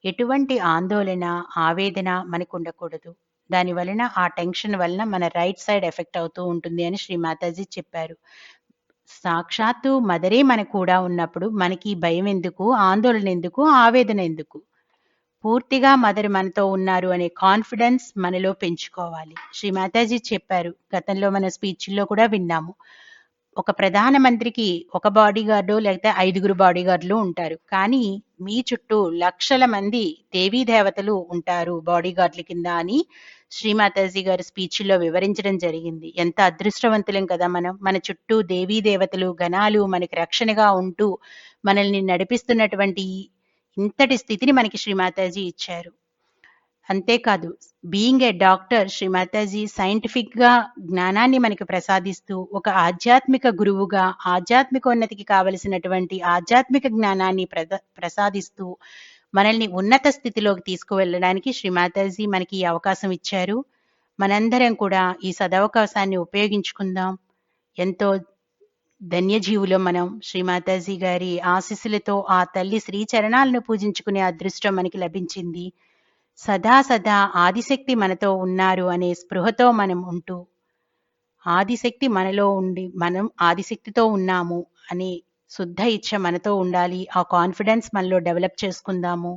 ఎటువంటి ఆందోళన, ఆవేదన మనకు ఉండకూడదు. దాని వలన ఆ టెన్షన్ వలన మన రైట్ సైడ్ ఎఫెక్ట్ అవుతూ ఉంటుంది అని శ్రీమాతాజీ చెప్పారు. సాక్షాత్తు మదరే మన కూడా ఉన్నప్పుడు మనకి భయం ఎందుకు, ఆందోళన ఎందుకు, ఆవేదన ఎందుకు? పూర్తిగా మదర్ మనతో ఉన్నారు అనే కాన్ఫిడెన్స్ మనలో పెంచుకోవాలి. శ్రీ మాతాజీ చెప్పారు, గతంలో మన స్పీచ్ల్లో కూడా విన్నాము. ఒక ప్రధానమంత్రికి ఒక బాడీ గార్డు లేకపోతే 5 బాడీ గార్డులు ఉంటారు. కానీ మీ చుట్టూ లక్షల మంది దేవీ దేవతలు ఉంటారు బాడీ గార్డుల కింద అని శ్రీమాతాజీ గారు స్పీచ్లో వివరించడం జరిగింది. ఎంత అదృష్టవంతులం కదా మనం. మన చుట్టూ దేవీ దేవతలు, గణాలు మనకి రక్షణగా ఉంటూ మనల్ని నడిపిస్తున్నటువంటి ఇంతటి స్థితిని మనకి శ్రీమాతాజీ ఇచ్చారు. అంతేకాదు, బీయింగ్ ఏ డాక్టర్, శ్రీమాతాజీ సైంటిఫిక్గా జ్ఞానాన్ని మనకి ప్రసాదిస్తూ, ఒక ఆధ్యాత్మిక గురువుగా ఆధ్యాత్మికోన్నతికి కావలసినటువంటి ఆధ్యాత్మిక జ్ఞానాన్ని ప్రసాదిస్తూ మనల్ని ఉన్నత స్థితిలోకి తీసుకువెళ్ళడానికి శ్రీమాతాజీ మనకి ఈ అవకాశం ఇచ్చారు. మనందరం కూడా ఈ సదవకాశాన్ని ఉపయోగించుకుందాం. ఎంతో ధన్యజీవులం మనం. శ్రీమాతాజీ గారి ఆశీస్సులతో ఆ తల్లి శ్రీచరణాలను పూజించుకునే అదృష్టం మనకి లభించింది. సదా సదా ఆదిశక్తి మనతో ఉన్నారు అనే స్పృహతో మనం ఉంటూ, ఆదిశక్తి మనలో ఉండి మనం ఆదిశక్తితో ఉన్నాము అనే శుద్ధ ఇచ్ఛ మనతో ఉండాలి. ఆ కాన్ఫిడెన్స్ మనలో డెవలప్ చేసుకుందాము.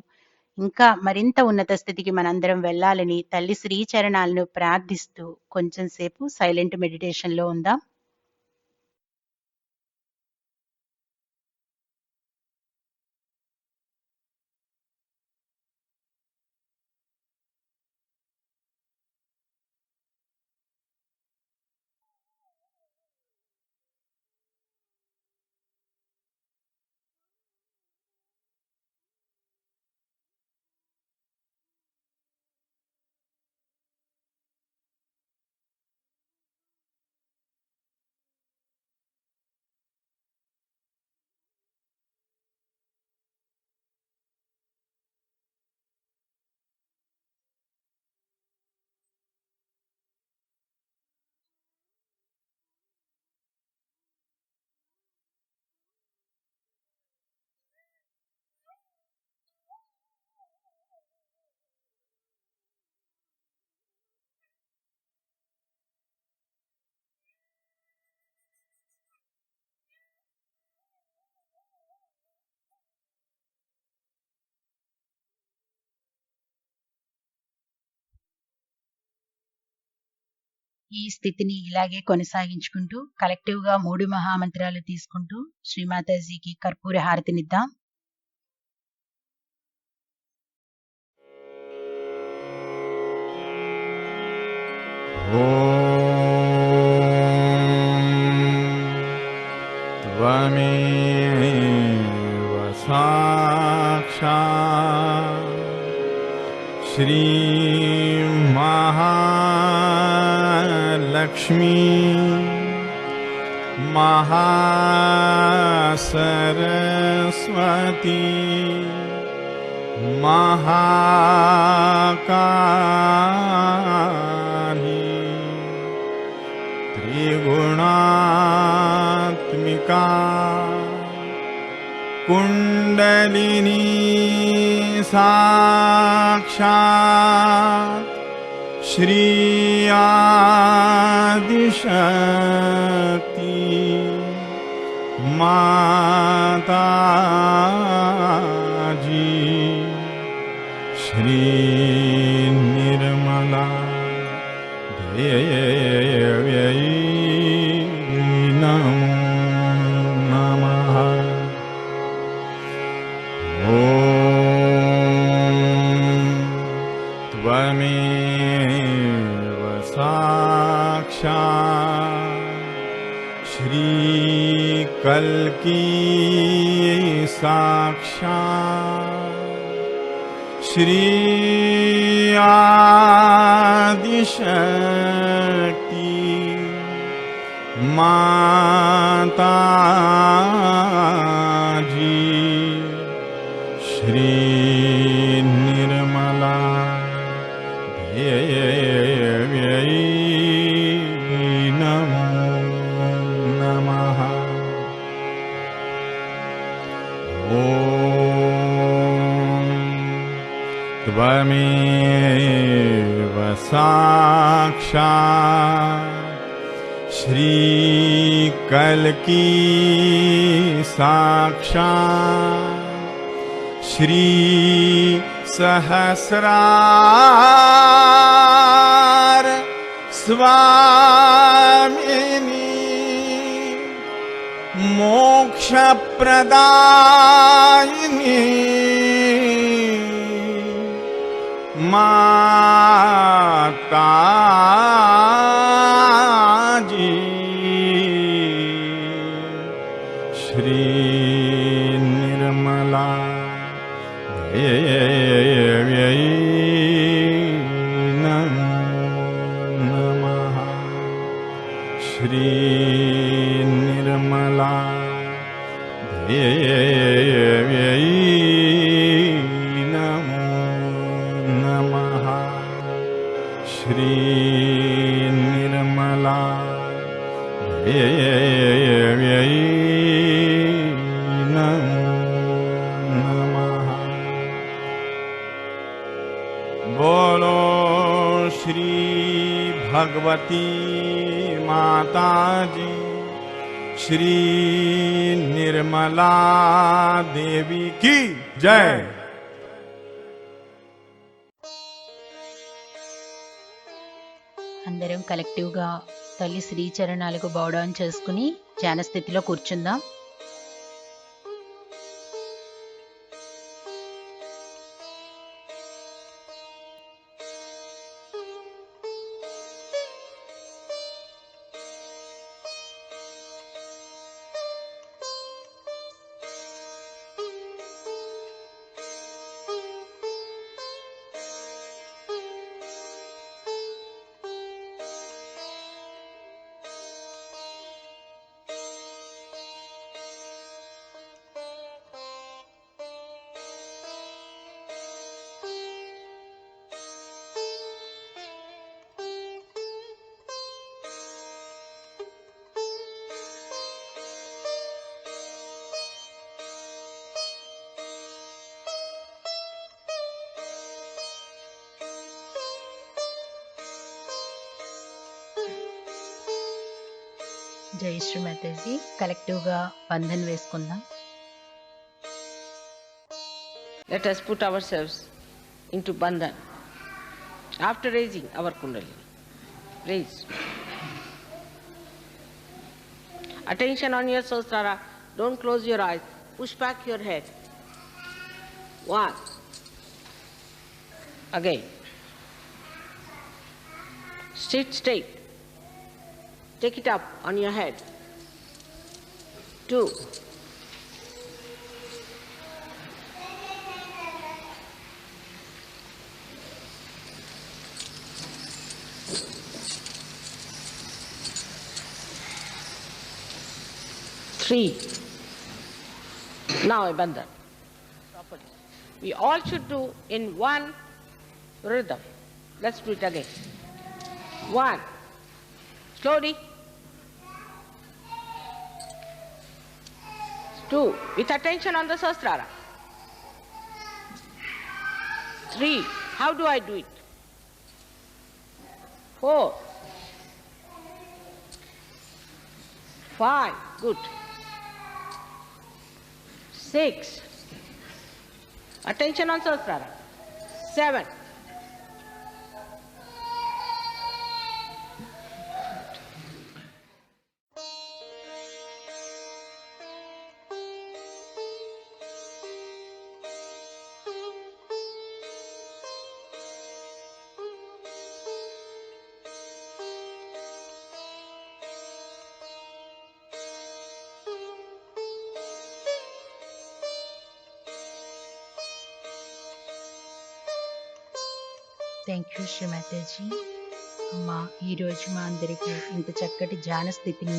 ఇంకా మరింత ఉన్నత స్థితికి మనందరం వెళ్ళాలని తల్లి శ్రీచరణాలను ప్రార్థిస్తూ కొంచెం సేపు సైలెంట్ మెడిటేషన్లో ఉందాం. ఈ స్థితిని ఇలాగే కొనసాగించుకుంటూ కలెక్టివ్గా 3 మహామంత్రాలు తీసుకుంటూ శ్రీమాతాజీకి కర్పూర హారతినిద్దాం. त्वमेव साक्षात् श्री महालक्ष्मी महासरस्वती सरस्वती महाकाली त्रिगुणात्मिका कुंडलिनी साक्षात् श्री आदिशक्ति माता जी श्री निर्मला देव्यै नमो नमः। ॐ त्वमेव साक्षात् श्री कल्की साक्षात् श्री आदिशक्ति माता जी श्री निर्मला देव्यै नमो नमः। ॐ त्वमेव साक्षात् श्री कल्की साक्षात् श्री सहस्रार स्वामिनी मोक्षप्रदायिनी माता जी श्री निर्मला देव्यै नमो नमः। श्री निर्मला देव्यै नमो नमः। श्री निर्मला देव्यै नमो नमः। बोलो श्री भगवती माता जी श्री निर्मला देवी की जय। అందరం కలెక్టివ్గా తల్లి శ్రీ చరణాలకు బౌ డౌన్ చేసుకుని ధ్యాన స్థితిలో కూర్చుందాం. జై శ్రీ మాతాజీ. కలెక్టివ్గా బంధన్ వేసుకుందాం. Let us put ourselves into bandhan after raising our kundalini. Raise. Attention on your Sahasrara. Don't close your eyes. Push back your head. 1. Again. Sit straight. Take it up on your head. 2. 3. Now a bandhan. Properly. We all should do in one rhythm. Let's do it again. One. Slowly. Two. With attention on the Sahasrara. Three. How do I do it? Four. Five. Good. Six. Attention on Sahasrara. Seven. Thank you Shri Mataji. అమ్మా ఈరోజు మా అందరికీ ఇంత చక్కటి ధ్యాన స్థితిని,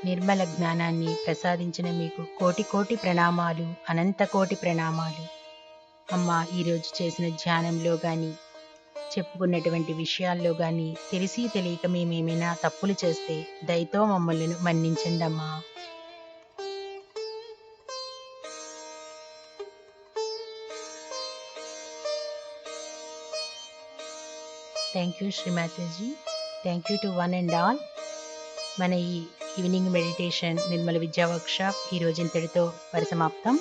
నిర్మల జ్ఞానాన్ని ప్రసాదించిన మీకు కోటి కోటి ప్రణామాలు, అనంత కోటి ప్రణామాలు. అమ్మా ఈరోజు చేసిన ధ్యానంలో కానీ, చెప్పుకున్నటువంటి విషయాల్లో కానీ తెలిసి తెలియక మేమేమైనా తప్పులు చేస్తే దయతో మమ్మల్ని మన్నించండి అమ్మా. Thank you Shri Mataji. Thank you to one and all. మన ఈ ఈవినింగ్ మెడిటేషన్ నిర్మల విద్యా వర్క్షాప్ ఈరోజు ఇంతటితో పరిసమాప్తం.